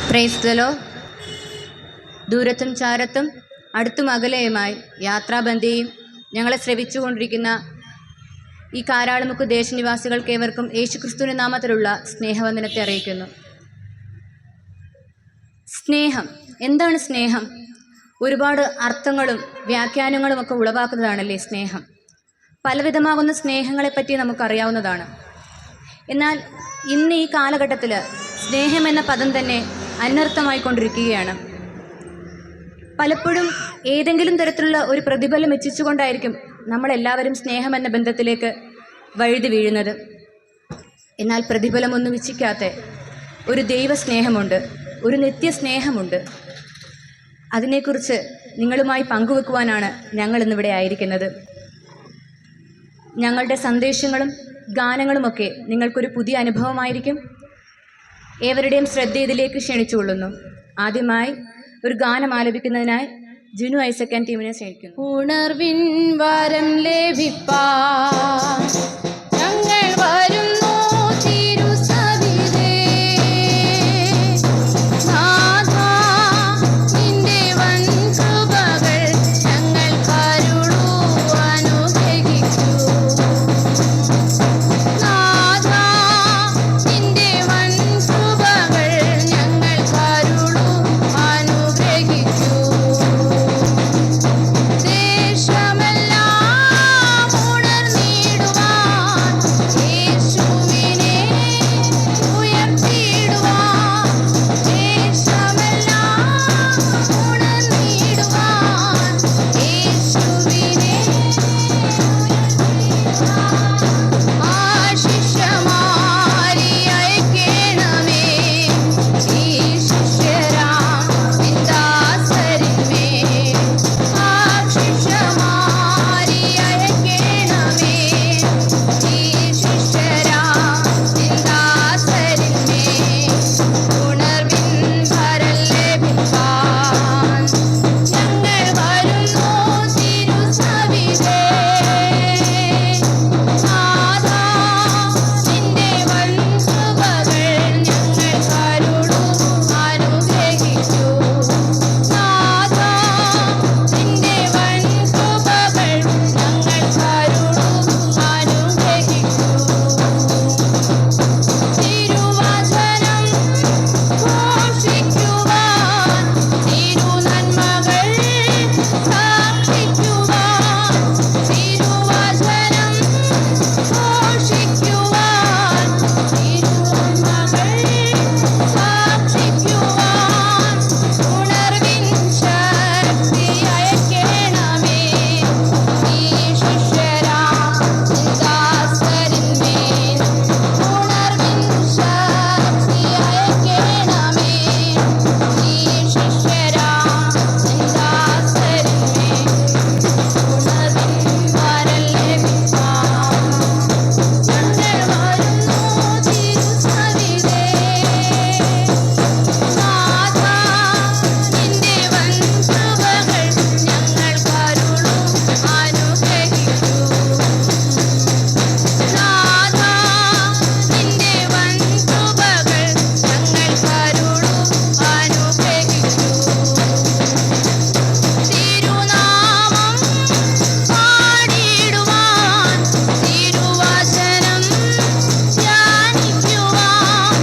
Price the lord. ദൂരത്തും ചാരത്തും അടുത്തും അകലെയുമായി യാത്രാബന്ധിയും ഞങ്ങളെ ശ്രവിച്ചുകൊണ്ടിരിക്കുന്ന ഈ കാരാളിമുക്ക് ദേശനിവാസികൾക്കേവർക്കും യേശുക്രിസ്തുവിന്റെ നാമത്തിലുള്ള സ്നേഹവന്ദനത്തെ അറിയിക്കുന്നു. സ്നേഹം എന്താണ്? സ്നേഹം ഒരുപാട് അർത്ഥങ്ങളും വ്യാഖ്യാനങ്ങളും ഒക്കെ ഉളവാക്കുന്നതാണല്ലേ സ്നേഹം. പലവിധമാകുന്ന സ്നേഹങ്ങളെപ്പറ്റി നമുക്കറിയാവുന്നതാണ്. എന്നാൽ ഇന്ന് ഈ കാലഘട്ടത്തിൽ സ്നേഹം എന്ന പദം തന്നെ അനർത്ഥമായിക്കൊണ്ടിരിക്കുകയാണ്. പലപ്പോഴും ഏതെങ്കിലും തരത്തിലുള്ള ഒരു പ്രതിഫലം ഇച്ഛിച്ചുകൊണ്ടായിരിക്കും നമ്മളെല്ലാവരും സ്നേഹം എന്ന ബന്ധത്തിലേക്ക് വഴുതി വീഴുന്നത്. എന്നാൽ പ്രതിഫലമൊന്നും ഇച്ഛിക്കാത്ത ഒരു ദൈവസ്നേഹമുണ്ട്, ഒരു നിത്യസ്നേഹമുണ്ട്. അതിനെക്കുറിച്ച് നിങ്ങളുമായി പങ്കുവെക്കുവാനാണ് ഞങ്ങൾ ഇന്നിവിടെ ആയിരിക്കുന്നത്. ഞങ്ങളുടെ സന്ദേശങ്ങളും ഗാനങ്ങളുമൊക്കെ നിങ്ങൾക്കൊരു പുതിയ അനുഭവമായിരിക്കും. ഏവരുടെയും ശ്രദ്ധ ഇതിലേക്ക് ക്ഷണിച്ചുകൊള്ളുന്നു. ആദ്യമായി ഒരു ഗാനം ആലപിക്കുന്നതിനായി ജിനു ഐസക് ആൻഡ് ടീമിനെ ക്ഷണിക്കുന്നു. ഉണർവിൻ വരം ലഭിപ്പാൻ ഞങ്ങൾ വരുന്നു തിരുസവിധേ. നാഥാ നിന്റെ വൻ കൃപകൾ ഞങ്ങൾ കരുളൂ അനുഗ്രഹിക്കൂ. നാഥാ നിന്റെ വൻ കൃപകൾ ഞങ്ങൾ കരുളൂ അനുഗ്രഹിക്കൂ. ദേശമെല്ലാം ഉണർന്നിടുവാൻ യേശുവിനെ ഉയർത്തിടുവാൻ. ദേശമെല്ലാം ഉണർന്നിടുവാൻ യേശുവിനെ ഉയർത്തിടുവാൻ. ആശിഷമാരി അയക്കണമേ ഈ ശിഷ്യരാം നിന്ദാസരിന്മേൽ. ആശിഷമാരി അയക്കണമേ ഈ ശിഷ്യരാം നിന്ദാസരിന്മേൽ. ഉണർവിൻ വരം ലഭിപ്പാൻ ഞങ്ങൾ വരുന്നു തിരുസവിധേ. നാഥാ നിന്റെ വൻ കൃപകൾ ഞങ്ങൾ കരുളൂ അനുഗ്രഹിക്കൂ. നാഥാ നിന്റെ വൻ കൃപകൾ ഞങ്ങൾ കരുളൂ അനുഗ്രഹിക്കൂ. തിരുവചനം ഘോഷിക്കുവാൻ തിരുനന്മകൾ സാക്ഷിക്കുവാൻ. തിരുവചനം ഘോഷിക്കുവാൻ തിരുനന്മകൾ സാക്ഷിക്കുവാൻ. ഉണർവിൻ ശക്തി അയക്കണമേ ഈ ശിഷ്യരാം നിന്ദാസരിന്മേൽ. ഉണർവിൻ ശക്തി അയക്കണമേ ഈ ശിഷ്യരാം നിന്ദാസരിന്മേൽ. ഉണർവിൻ വരം ലഭിപ്പാൻ ഞങ്ങൾ വരുന്നു തിരുസവിധേ. നാഥാ നിന്റെ വൻ കൃപകൾ ഞങ്ങൾ കരുളൂ അനുഗ്രഹിക്കൂ. നാഥാ നിന്റെ വൻ കൃപകൾ ഞങ്ങൾ കരുളൂ അനുഗ്രഹിക്കൂ. തിരുനാമം പാടിടുവാൻ തിരുവചനം ധ്യാനിക്കുവാൻ.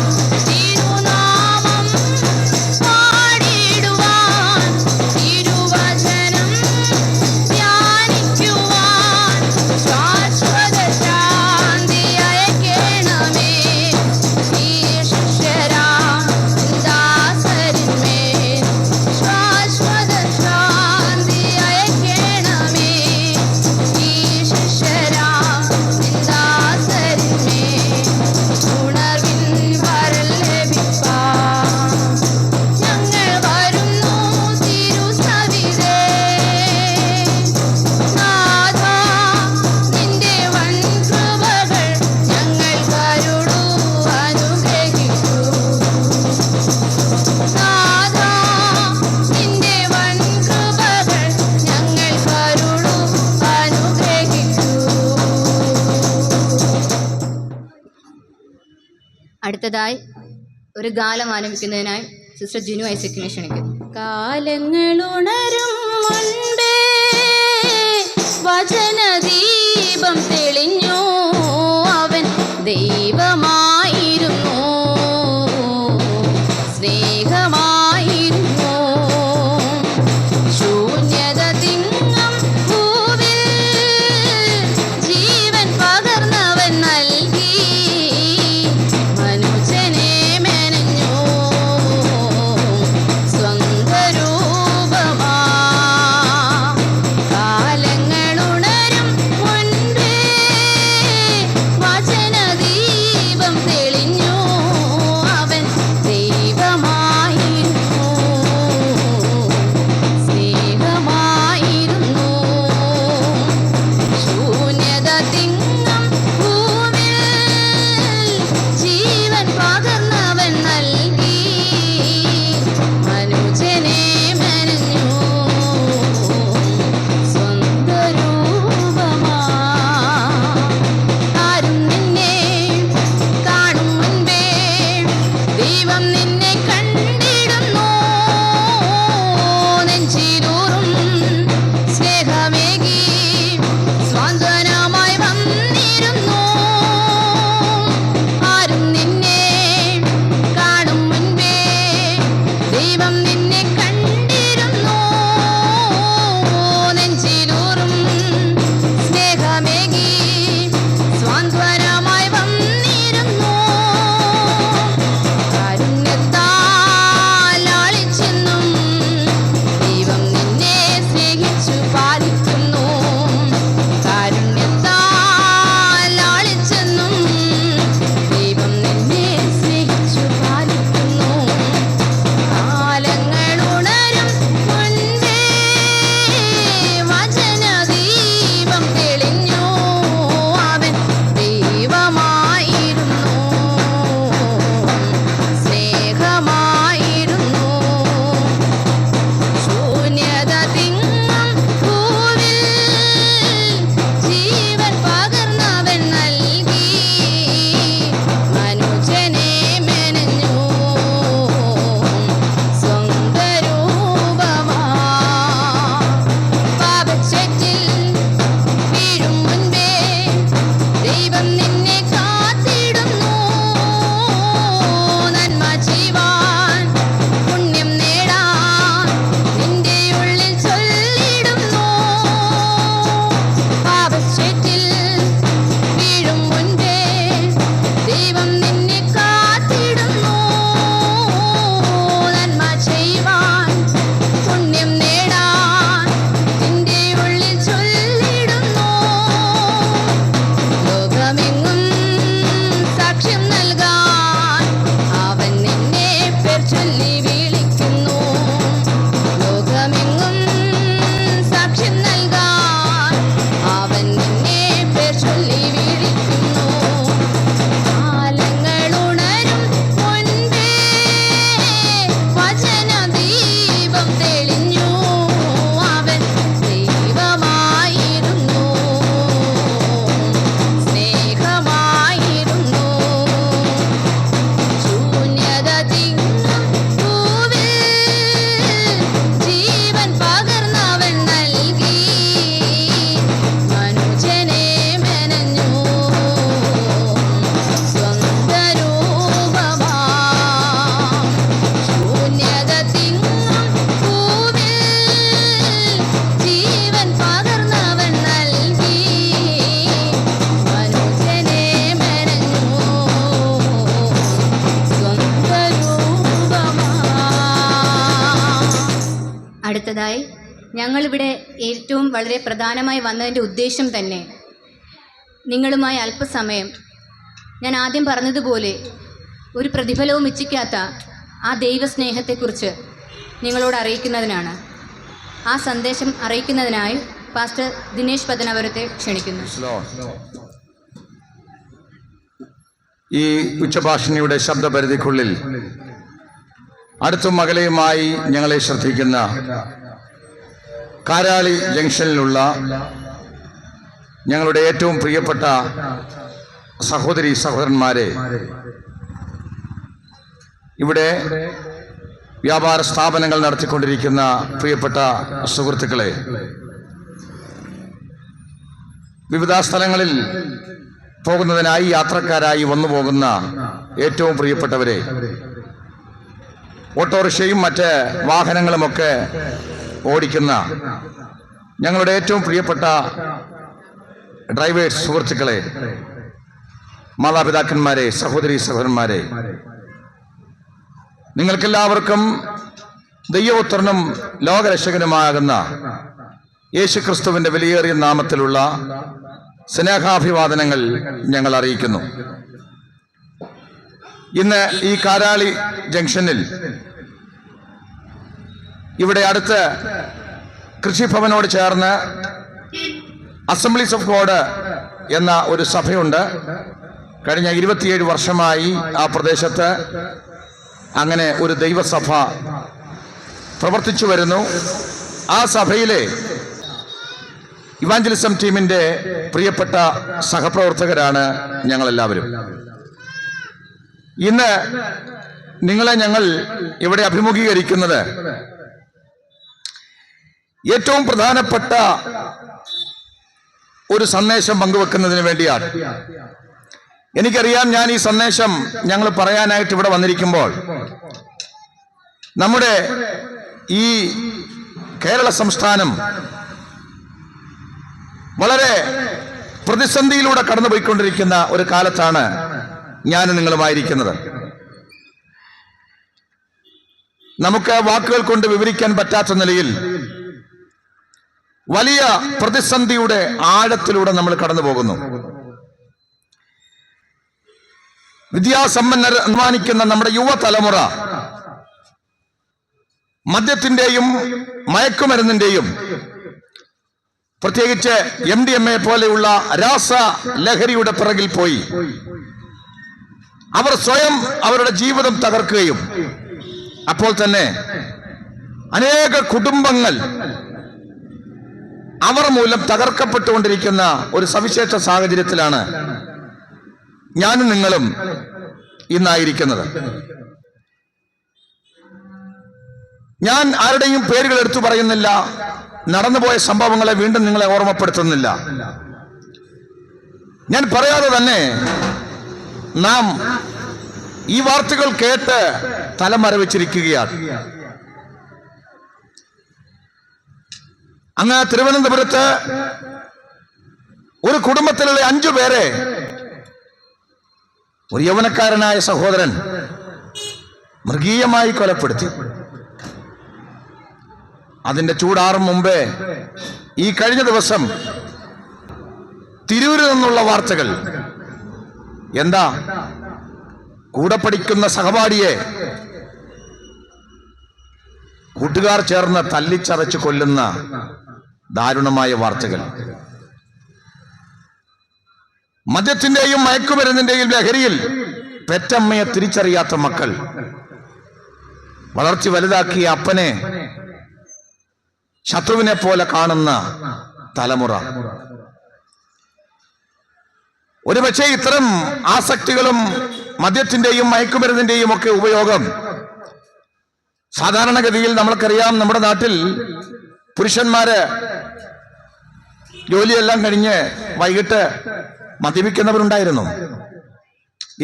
തിരുനാമം പാടിടുവാൻ തിരുവചനം ധ്യാനിക്കുവാൻ. ശാശ്വത ശാന്തി അയക്കണമേ ഈ ശിഷ്യരാം നിന്ദാസരിന്മേൽ. ശാശ്വത ശാന്തി അയക്കണമേ ഈ ശിഷ്യരാം നിന്ദാസരിന്മേൽ. ഉണർവിൻ വരം ലഭിപ്പാൻ ഞങ്ങൾ വരുന്നു തിരുസവിധേ. നാഥാ നിന്റെ വൻ കൃപകൾ ഞങ്ങൾ കരുളൂ അനുഗ്രഹിക്കൂ. നാഥാ നിന്റെ വൻ കൃപകൾ ഞങ്ങൾ കരുളൂ അനുഗ്രഹിക്കൂ. അടുത്തതായി ഒരു ഗാനം ആലപിക്കുന്നതിനായി സിസ്റ്റർ ജിനു ഐസക്കിനെ ക്ഷണിക്കുന്നു. കാലങ്ങളുണരും മുൻപേ വചനദീപം തെളിഞ്ഞു, അവൻ ദൈവമായിരുന്നു, സ്നേഹമായിരുന്നു. ശൂന്യത തിങ്ങും ഭൂവിൽ ജീവൻ പകർന്നവൻ നൽകി, മനുഷ്യനെ മെനഞ്ഞു സ്വന്തരൂപമാ. കാലങ്ങളുണരും മുൻപേ വചനദീപം തെളിഞ്ഞു, അവൻ ദൈവമായിരുന്നു, സ്നേഹമായിരുന്നു. ശൂന്യത തിങ്ങും ഭൂവിൽ ജീവൻ പകർന്നവൻ നൽകി, മനുഷ്യനെ മെനഞ്ഞു സ്വന്തരൂപമാ. ആരും നിന്നെ കാണും മുൻപേ ദൈവം നിന്നെ കണ്ടിടുന്നു, നെഞ്ചിലൂറും സ്നേഹമേകി സ്വാന്തനമായി വന്നിരുന്നു. ആരും നിന്നെ കാണും മുൻപേ ദൈവം നിന്നെ കണ്ടിരുന്നു, നെഞ്ചിലൂറും സ്നേഹമേകി സ്വാന്തനമായി വന്നിരുന്നു. കാരുണ്യത്താൽ ലാളിച്ചെന്നും ദൈവം നിന്നെ സ്നേഹിച്ചു പാലിക്കുന്നു. കാരുണ്യത്താൽ ലാളിച്ചെന്നും ദൈവം നിന്നെ സ്നേഹിച്ചു പാലിക്കുന്നു. കാലങ്ങളുണരും മുൻപേ വചനദീപം തെളിഞ്ഞു, അവൻ ദൈവമായിരുന്നു, സ്നേഹമായിരുന്നു. ശൂന്യത തിങ്ങും ഭൂവിൽ ജീവൻ പകർന്നവൻ നൽകി, മനുഷ്യനെ മെനഞ്ഞു സ്വന്തരൂപമാ. പാപച്ചേറ്റിൽ വീഴും മുൻപേ ദൈവം നിന്നെ കാത്തിടുന്നു, നന്മ ചെയ്യുവാൻ പുണ്യം നേടാൻ നിന്റെ ഉള്ളിൽ ചൊല്ലിടുന്നു. പാപച്ചേറ്റിൽ വീഴും മുൻപേ ദൈവം നിന്നെ കാത്തിടുന്നു, നന്മ ചെയ്യുവാൻ പുണ്യം നേടാൻ നിന്റെ ഉള്ളിൽ ചൊല്ലിടുന്നു. ലോകമെങ്ങും സാക്ഷ്യം നൽകാൻ അവൻ നിന്നെ പേർ ചൊല്ലി വിളിക്കുന്നു. ലോകമെങ്ങും സാക്ഷ്യം നൽകാൻ അവൻ നിന്നെ പേർ ചൊല്ലി വിളിക്കുന്നു. കാലങ്ങളുണരും മുൻപേ വചനദീപം തെളിഞ്ഞു, അവൻ ദൈവമായിരുന്നു, സ്നേഹമായിരുന്നു. ശൂന്യത തിങ്ങും ഭൂവിൽ ജീവൻ പകർന്നവൻ നൽകി, മനുഷ്യനെ മെനഞ്ഞു സ്വന്തരൂപമാ. ശൂന്യത തിങ്ങും ഭൂവിൽ ജീവൻ പകർന്നവൻ നൽകി, മനുഷ്യനെ മെനഞ്ഞു സ്വന്തരൂപമാ. അടുത്തതായി ഞങ്ങളിവിടെ ഏറ്റവും വളരെ പ്രധാനമായി വന്നതിൻ്റെ ഉദ്ദേശം തന്നെ നിങ്ങളുമായി അല്പസമയം ഞാൻ ആദ്യം പറഞ്ഞതുപോലെ ഒരു പ്രതിഫലവും ഇച്ഛിക്കാത്ത ആ ദൈവസ്നേഹത്തെക്കുറിച്ച് നിങ്ങളോട് അറിയിക്കുന്നതിനാണ്. ആ സന്ദേശം അറിയിക്കുന്നതിനായി പാസ്റ്റർ ദിനേശ് പതനാപുരത്തെ ക്ഷണിക്കുന്നു. ഈ ഉച്ചഭാഷണിയുടെ ശബ്ദപരിധിക്കുള്ളിൽ അടുത്തും അകലെയുമായി ഞങ്ങളെ ശ്രദ്ധിക്കുന്ന കാരാളി ജംഗ്ഷനിലുള്ള ഞങ്ങളുടെ ഏറ്റവും പ്രിയപ്പെട്ട സഹോദരി സഹോദരന്മാരെ, ഇവിടെ വ്യാപാര സ്ഥാപനങ്ങൾ നടത്തിക്കൊണ്ടിരിക്കുന്ന പ്രിയപ്പെട്ട സുഹൃത്തുക്കളെ, വിവിധ സ്ഥലങ്ങളിൽ പോകുന്നതിനായി യാത്രക്കാരായി വന്നു പോകുന്ന ഏറ്റവും പ്രിയപ്പെട്ടവരെ, ഓട്ടോറിക്ഷയും മറ്റ് വാഹനങ്ങളുമൊക്കെ ഓടിക്കുന്ന ഞങ്ങളുടെ ഏറ്റവും പ്രിയപ്പെട്ട ഡ്രൈവേഴ്സ് സുഹൃത്തുക്കളെ, മാതാപിതാക്കന്മാരെ, സഹോദരി സഹോദരന്മാരെ, നിങ്ങൾക്കെല്ലാവർക്കും ദൈവപുത്രനും ലോകരക്ഷകനുമാകുന്ന യേശുക്രിസ്തുവിന്റെ വിലയേറിയ നാമത്തിലുള്ള സ്നേഹാഭിവാദനങ്ങൾ ഞങ്ങൾ അറിയിക്കുന്നു. ഇന്ന് ഈ കാരാളി ജംഗ്ഷനിൽ ഇവിടെ അടുത്ത് കൃഷിഭവനോട് ചേർന്ന് അസംബ്ലീസ് ഓഫ് ഗോഡ് എന്ന ഒരു സഭയുണ്ട്. കഴിഞ്ഞ 27 വർഷമായി ആ പ്രദേശത്ത് അങ്ങനെ ഒരു ദൈവസഭ പ്രവർത്തിച്ചു വരുന്നു. ആ സഭയിലെ ഇവാഞ്ചലിസം ടീമിന്റെ പ്രിയപ്പെട്ട സഹപ്രവർത്തകരാണ് ഞങ്ങളെല്ലാവരും. ഇന്ന് നിങ്ങളെ ഞങ്ങൾ ഇവിടെ അഭിമുഖീകരിക്കുന്നത് ഏറ്റവും പ്രധാനപ്പെട്ട ഒരു സന്ദേശം പങ്കുവെക്കുന്നതിന് വേണ്ടിയാണ്. എനിക്കറിയാം, ഞാൻ ഈ സന്ദേശം ഞങ്ങൾ പറയാനായിട്ട് ഇവിടെ വന്നിരിക്കുമ്പോൾ നമ്മുടെ ഈ കേരള സംസ്ഥാനം വളരെ പ്രതിസന്ധിയിലൂടെ കടന്നുപോയിക്കൊണ്ടിരിക്കുന്ന ഒരു കാലത്താണ് ഞാൻ നിങ്ങളുമായിരിക്കുന്നത്. നമുക്ക് വാക്കുകൾ കൊണ്ട് വിവരിക്കാൻ പറ്റാത്ത നിലയിൽ വലിയ പ്രതിസന്ധിയുടെ ആഴത്തിലൂടെ നമ്മൾ കടന്നു പോകുന്നു. വിദ്യാസമ്പന്നർ അഭിമാനിക്കുന്ന നമ്മുടെ യുവതലമുറ മദ്യത്തിന്റെയും മയക്കുമരുന്നിന്റെയും പ്രത്യേകിച്ച് MDMA പോലെയുള്ള രാസ ലഹരിയുടെ പിറകിൽ പോയി അവർ സ്വയം അവരുടെ ജീവിതം തകർക്കുകയും അപ്പോൾ തന്നെ അനേക കുടുംബങ്ങൾ അവർ മൂലം തകർക്കപ്പെട്ടുകൊണ്ടിരിക്കുന്ന ഒരു സവിശേഷ സാഹചര്യത്തിലാണ് ഞാനും നിങ്ങളും ഇന്നായിരിക്കുന്നത്. ഞാൻ ആരുടെയും പേരുകൾ എടുത്തു പറയുന്നില്ല, നടന്നുപോയ സംഭവങ്ങളെ വീണ്ടും നിങ്ങളെ ഓർമ്മപ്പെടുത്തുന്നില്ല. ഞാൻ പറയാതെ തന്നെ നാം ഈ വാർത്തകൾ കേട്ട് തലമറവെച്ചിരിക്കുകയാണ്. അങ്ങ് തിരുവനന്തപുരത്ത് ഒരു കുടുംബത്തിലുള്ള 5 പേരെ ഒരു യൗവനക്കാരനായ സഹോദരൻ മൃഗീയമായി കൊലപ്പെടുത്തി. അതിന്റെ ചൂടാറും മുമ്പേ ഈ കഴിഞ്ഞ ദിവസം തിരൂരിൽ നിന്നുള്ള വാർത്തകൾ എന്താ, കൂടെ പഠിക്കുന്ന സഹപാഠിയെ കൂട്ടുകാർ ചേർന്ന് തല്ലിച്ചതച്ച് കൊല്ലുന്ന ദാരുണമായ വാർത്തകൾ. മദ്യത്തിന്റെയും മയക്കുമരുന്നിന്റെയും ലഹരിയിൽ പെറ്റമ്മയെ തിരിച്ചറിയാത്ത മക്കൾ, വളർത്തി വലുതാക്കിയ അപ്പനെ ശത്രുവിനെ പോലെ കാണുന്ന തലമുറ. ഒരുപക്ഷെ ഇത്തരം ആസക്തികളും മദ്യത്തിന്റെയും മയക്കുമരുന്നിന്റെയും ഒക്കെ ഉപയോഗം സാധാരണഗതിയിൽ നമ്മൾക്കറിയാം, നമ്മുടെ നാട്ടിൽ പുരുഷന്മാര് ജോലിയെല്ലാം കഴിഞ്ഞ് വൈകിട്ട് മദ്യപിക്കുന്നവരുണ്ടായിരുന്നു.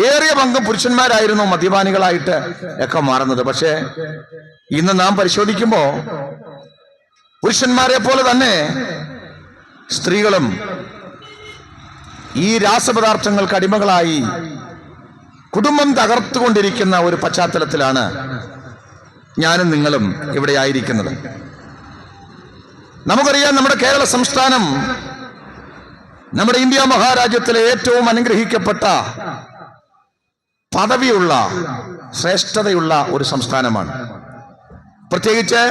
ഏറിയ പങ്കും പുരുഷന്മാരായിരുന്നു മദ്യപാനികളായിട്ട് ഒക്കെ മാറുന്നത്. പക്ഷേ ഇന്ന് നാം പരിശോധിക്കുമ്പോ പുരുഷന്മാരെ പോലെ തന്നെ സ്ത്രീകളും ഈ രാസപദാർത്ഥങ്ങൾക്ക് അടിമകളായി കുടുംബം തകർത്തുകൊണ്ടിരിക്കുന്ന ഒരു പശ്ചാത്തലത്തിലാണ് ഞാനും നിങ്ങളും ഇവിടെ ആയിരിക്കുന്നത്. നമുക്കറിയാം, നമ്മുടെ കേരള സംസ്ഥാനം നമ്മുടെ ഇന്ത്യ മഹാരാജ്യത്തിലെ ഏറ്റവും അനുഗ്രഹിക്കപ്പെട്ട പദവിയുള്ള ശ്രേഷ്ഠതയുള്ള ഒരു സംസ്ഥാനമാണ്. പ്രത്യേകിച്ച്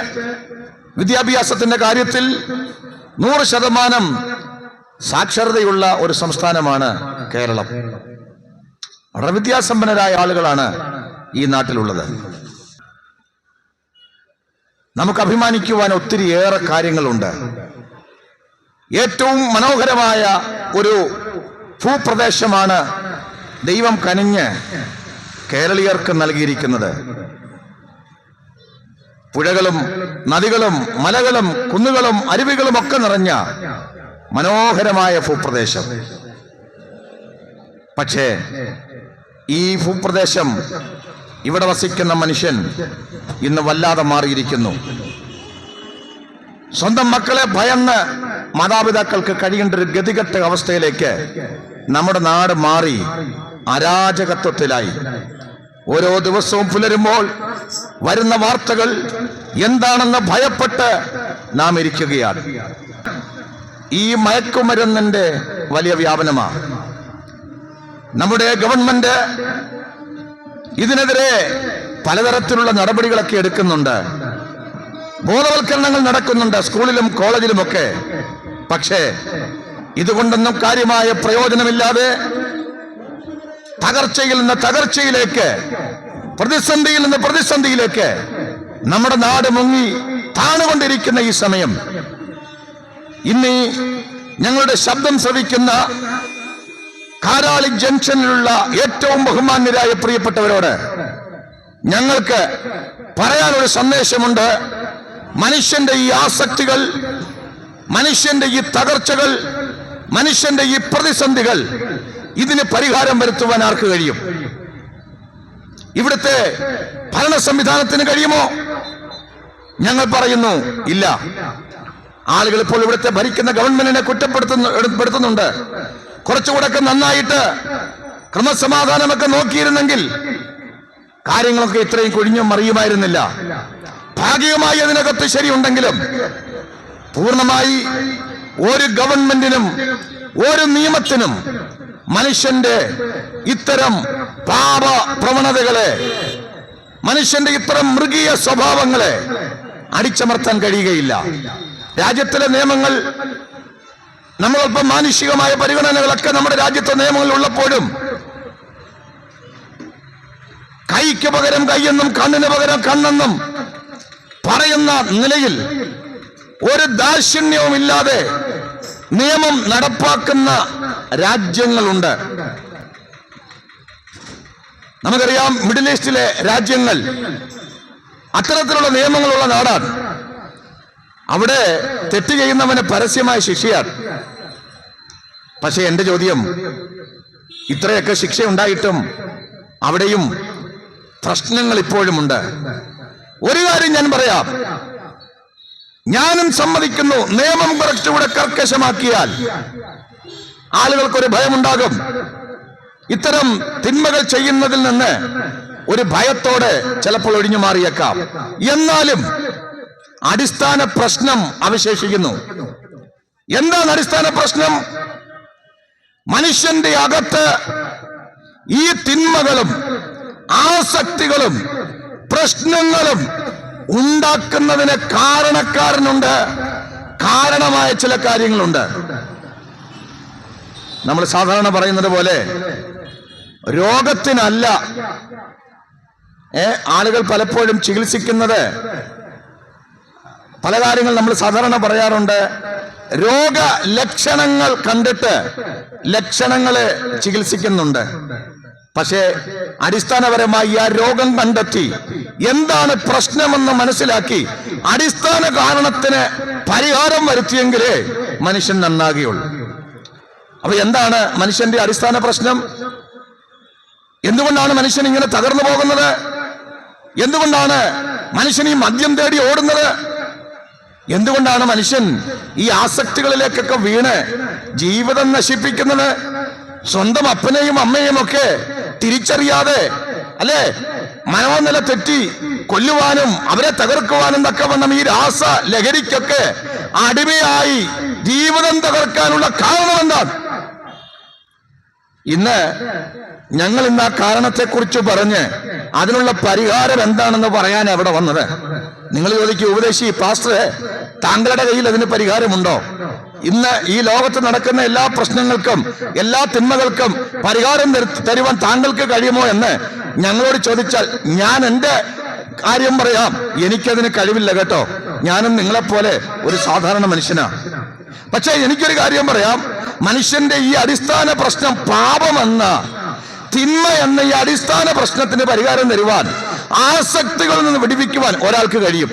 വിദ്യാഭ്യാസത്തിന്റെ കാര്യത്തിൽ 100% സാക്ഷരതയുള്ള ഒരു സംസ്ഥാനമാണ് കേരളം. വളരെ വിദ്യാസമ്പന്നരായ ആളുകളാണ് ഈ നാട്ടിലുള്ളത്. നമുക്ക് അഭിമാനിക്കുവാൻ ഒത്തിരിയേറെ കാര്യങ്ങളുണ്ട്. ഏറ്റവും മനോഹരമായ ഒരു ഭൂപ്രദേശമാണ് ദൈവം കനിഞ്ഞ് കേരളീയർക്ക് നൽകിയിരിക്കുന്നത്. പുഴകളും നദികളും മലകളും കുന്നുകളും അരുവികളും ഒക്കെ നിറഞ്ഞ മനോഹരമായ ഭൂപ്രദേശം. പക്ഷേ ഈ ഭൂപ്രദേശം, ഇവിടെ വസിക്കുന്ന മനുഷ്യൻ ഇന്ന് വല്ലാതെ മാറിയിരിക്കുന്നു. സ്വന്തം മക്കളെ ഭയന്ന് മാതാപിതാക്കൾക്ക് കഴിയേണ്ട ഒരു ഗതികെട്ട അവസ്ഥയിലേക്ക് നമ്മുടെ നാട് മാറി അരാജകത്വത്തിലായി. ഓരോ ദിവസവും പുലരുമ്പോൾ വരുന്ന വാർത്തകൾ എന്താണെന്ന് ഭയപ്പെട്ട് നാം ഇരിക്കുകയാണ്. ഈ മയക്കുമരുന്നിന്റെ വലിയ വ്യാപനമാണ്. നമ്മുടെ ഗവൺമെന്റ് ഇതിനെതിരെ പലതരത്തിലുള്ള നടപടികളൊക്കെ എടുക്കുന്നുണ്ട്. ബോധവൽക്കരണങ്ങൾ നടക്കുന്നുണ്ട് സ്കൂളിലും കോളേജിലുമൊക്കെ. പക്ഷേ ഇതുകൊണ്ടൊന്നും കാര്യമായ പ്രയോജനമില്ലാതെ തകർച്ചയിൽ നിന്ന് തകർച്ചയിലേക്ക്, പ്രതിസന്ധിയിൽ നിന്ന് പ്രതിസന്ധിയിലേക്ക് നമ്മുടെ നാട് മുങ്ങി താണുകൊണ്ടിരിക്കുന്ന ഈ സമയം, ഇന്ന് ഞങ്ങളുടെ ശബ്ദം ശ്രവിക്കുന്ന കാരാളി ജംഗ്ഷനിലുള്ള ഏറ്റവും ബഹുമാന്യരായ പ്രിയപ്പെട്ടവരോട് ഞങ്ങൾക്ക് പറയാനൊരു സന്ദേശമുണ്ട്. മനുഷ്യന്റെ ഈ ആസക്തികൾ, മനുഷ്യന്റെ ഈ തകർച്ചകൾ, മനുഷ്യന്റെ ഈ പ്രതിസന്ധികൾ, ഇതിന് പരിഹാരം വരുത്തുവാൻ ആർക്ക് കഴിയും? ഇവിടുത്തെ ഭരണ സംവിധാനത്തിന് കഴിയുമോ? ഞങ്ങൾ പറയുന്നു ഇല്ല. ആളുകൾ ഇപ്പോൾ ഇവിടുത്തെ ഭരിക്കുന്ന ഗവൺമെന്റിനെ കുറ്റപ്പെടുത്തുന്നുണ്ട്. കുറച്ചുകൂടെ നന്നായിട്ട് ക്രമസമാധാനമൊക്കെ നോക്കിയിരുന്നെങ്കിൽ കാര്യങ്ങളൊക്കെ ഇത്രയും കുഴിഞ്ഞും മറിയുമായിരുന്നില്ല. ഭാഗികമായി അതിനകത്ത് ശരിയുണ്ടെങ്കിലും പൂർണ്ണമായി ഒരു ഗവൺമെന്റിനും ഒരു നിയമത്തിനും മനുഷ്യന്റെ ഇത്തരം പാപ പ്രവണതകളെ, മനുഷ്യന്റെ ഇത്തരം മൃഗീയ സ്വഭാവങ്ങളെ അടിച്ചമർത്താൻ കഴിയുകയില്ല. രാജ്യത്തിലെ നിയമങ്ങൾ, നമ്മളൊപ്പം മാനുഷികമായ പരിഗണനകളൊക്കെ നമ്മുടെ രാജ്യത്തെ നിയമങ്ങളിൽ ഉള്ളപ്പോഴും കൈക്ക് പകരം കൈയെന്നും കണ്ണിന് പകരം കണ്ണെന്നും പറയുന്ന നിലയിൽ ഒരു ദാക്ഷിണ്യവുമില്ലാതെ നിയമം നടപ്പാക്കുന്ന രാജ്യങ്ങളുണ്ട്. നമുക്കറിയാം, മിഡിൽ ഈസ്റ്റിലെ രാജ്യങ്ങൾ അത്തരത്തിലുള്ള നിയമങ്ങളുള്ള നാടാണ്. അവിടെ തെറ്റ് ചെയ്യുന്നവന് പരസ്യമായ ശിക്ഷയാണ്. പക്ഷെ എന്റെ ചോദ്യം, ഇത്രയൊക്കെ ശിക്ഷ ഉണ്ടായിട്ടും അവിടെയും പ്രശ്നങ്ങൾ ഇപ്പോഴുമുണ്ട്. ഒരു കാര്യം ഞാൻ പറയാം, ഞാനും സമ്മതിക്കുന്നു, നിയമം കുറച്ചുകൂടെ കർക്കശമാക്കിയാൽ ആളുകൾക്കൊരു ഭയമുണ്ടാകും. ഇത്തരം തിന്മകൾ ചെയ്യുന്നതിൽ നിന്ന് ഒരു ഭയത്തോടെ ചിലപ്പോൾ ഒഴിഞ്ഞു മാറിയേക്കാം. എന്നാലും അടിസ്ഥാന പ്രശ്നം അവശേഷിക്കുന്നു. എന്താണ് അടിസ്ഥാന പ്രശ്നം? മനുഷ്യന്റെ അകത്ത് ഈ തിന്മകളും ആസക്തികളും പ്രശ്നങ്ങളും ഉണ്ടാക്കുന്നതിന് കാരണക്കാരനുണ്ട്, കാരണമായ ചില കാര്യങ്ങളുണ്ട്. നമ്മൾ സാധാരണ പറയുന്നത് പോലെ രോഗത്തിനല്ല ആളുകൾ പലപ്പോഴും ചികിത്സിക്കുന്നത്. പല കാര്യങ്ങൾ നമ്മൾ സാധാരണ പറയാറുണ്ട്, രോഗലക്ഷണങ്ങൾ കണ്ടിട്ട് ലക്ഷണങ്ങളെ ചികിത്സിക്കുന്നുണ്ട്. പക്ഷേ അടിസ്ഥാനപരമായി ആ രോഗം കണ്ടെത്തി എന്താണ് പ്രശ്നമെന്ന് മനസ്സിലാക്കി അടിസ്ഥാന കാരണത്തിന് പരിഹാരം വരുത്തിയെങ്കിലേ മനുഷ്യൻ നന്നാകുകയുള്ളൂ. അപ്പൊ എന്താണ് മനുഷ്യന്റെ അടിസ്ഥാന പ്രശ്നം? എന്തുകൊണ്ടാണ് മനുഷ്യൻ ഇങ്ങനെ തകർന്നു പോകുന്നത്? എന്തുകൊണ്ടാണ് മനുഷ്യൻ ഈ മദ്യം തേടി ഓടുന്നത്? എന്തുകൊണ്ടാണ് മനുഷ്യൻ ഈ ആസക്തികളിലേക്കൊക്കെ വീണ് ജീവിതം നശിപ്പിക്കുന്നത്? സ്വന്തം അപ്പനെയും അമ്മയും ഒക്കെ തിരിച്ചറിയാതെ, അല്ലെ, മനോനില തെറ്റി കൊല്ലുവാനും അവരെ തകർക്കുവാനും തക്കവണ്ണം ഈ രാസ ലഹരിക്കൊക്കെ അടിമയായി ജീവിതം തകർക്കാനുള്ള കാരണം എന്താണ്? ഇന്ന് ഞങ്ങൾ ഇന്ന് ആ കാരണത്തെക്കുറിച്ച് പറഞ്ഞ് അതിനുള്ള പരിഹാരം എന്താണെന്ന് പറയാൻ എവിടെ വന്നത്? നിങ്ങൾ ചോദിക്കും, ഉപദേശി പാസ്റ്ററെ, താങ്കളുടെ കയ്യിൽ അതിന് പരിഹാരമുണ്ടോ? ഇന്ന് ഈ ലോകത്ത് നടക്കുന്ന എല്ലാ പ്രശ്നങ്ങൾക്കും എല്ലാ തിന്മകൾക്കും പരിഹാരം തരുവാൻ താങ്കൾക്ക് കഴിയുമോ എന്ന് ഞങ്ങളോട് ചോദിച്ചാൽ ഞാൻ എന്റെ കാര്യം പറയാം, എനിക്കതിന് കഴിവില്ല കേട്ടോ. ഞാനും നിങ്ങളെപ്പോലെ ഒരു സാധാരണ മനുഷ്യനാണ്. പക്ഷെ എനിക്കൊരു കാര്യം പറയാം, മനുഷ്യന്റെ ഈ അടിസ്ഥാന പ്രശ്നം, പാപമെന്ന തിന്മ എന്ന ഈ അടിസ്ഥാന പ്രശ്നത്തിന് പരിഹാരം തരുവാൻ ആസക്തികളിൽ നിന്ന് വിടുവിക്കുവാൻ ഒരാൾക്ക് കഴിയും.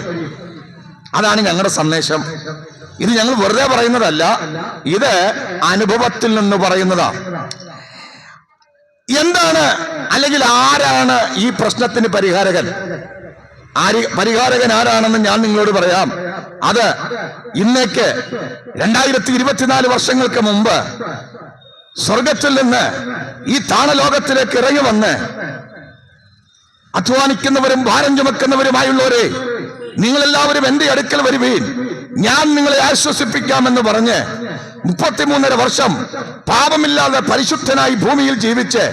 അതാണ് ഞങ്ങളുടെ സന്ദേശം. ഇത് ഞങ്ങൾ വെറുതെ പറയുന്നതല്ല, ഇത് അനുഭവത്തിൽ നിന്ന് പറയുന്നതാണ്. എന്താണ് അല്ലെങ്കിൽ ആരാണ് ഈ പ്രശ്നത്തിന് പരിഹാരകൻ? പരിഹാരകൻ ആരാണെന്ന് ഞാൻ നിങ്ങളോട് പറയാം. അത് ഇന്നേക്ക് 2024 വർഷങ്ങൾക്ക് മുമ്പ് സ്വർഗത്തിൽ നിന്ന് ഈ താണലോകത്തിലേക്ക് ഇറങ്ങി വന്ന് അധ്വാനിക്കുന്നവരും ഭാരം ചുമക്കുന്നവരുമായുള്ളവരെ, നിങ്ങളെല്ലാവരും എന്റെ അടുക്കൽ വരുവീൻ, ഞാൻ നിങ്ങളെ ആശ്വസിപ്പിക്കാമെന്ന് പറഞ്ഞ് 33.5 വർഷം പാപമില്ലാതെ പരിശുദ്ധനായി ഭൂമിയിൽ ജീവിച്ച്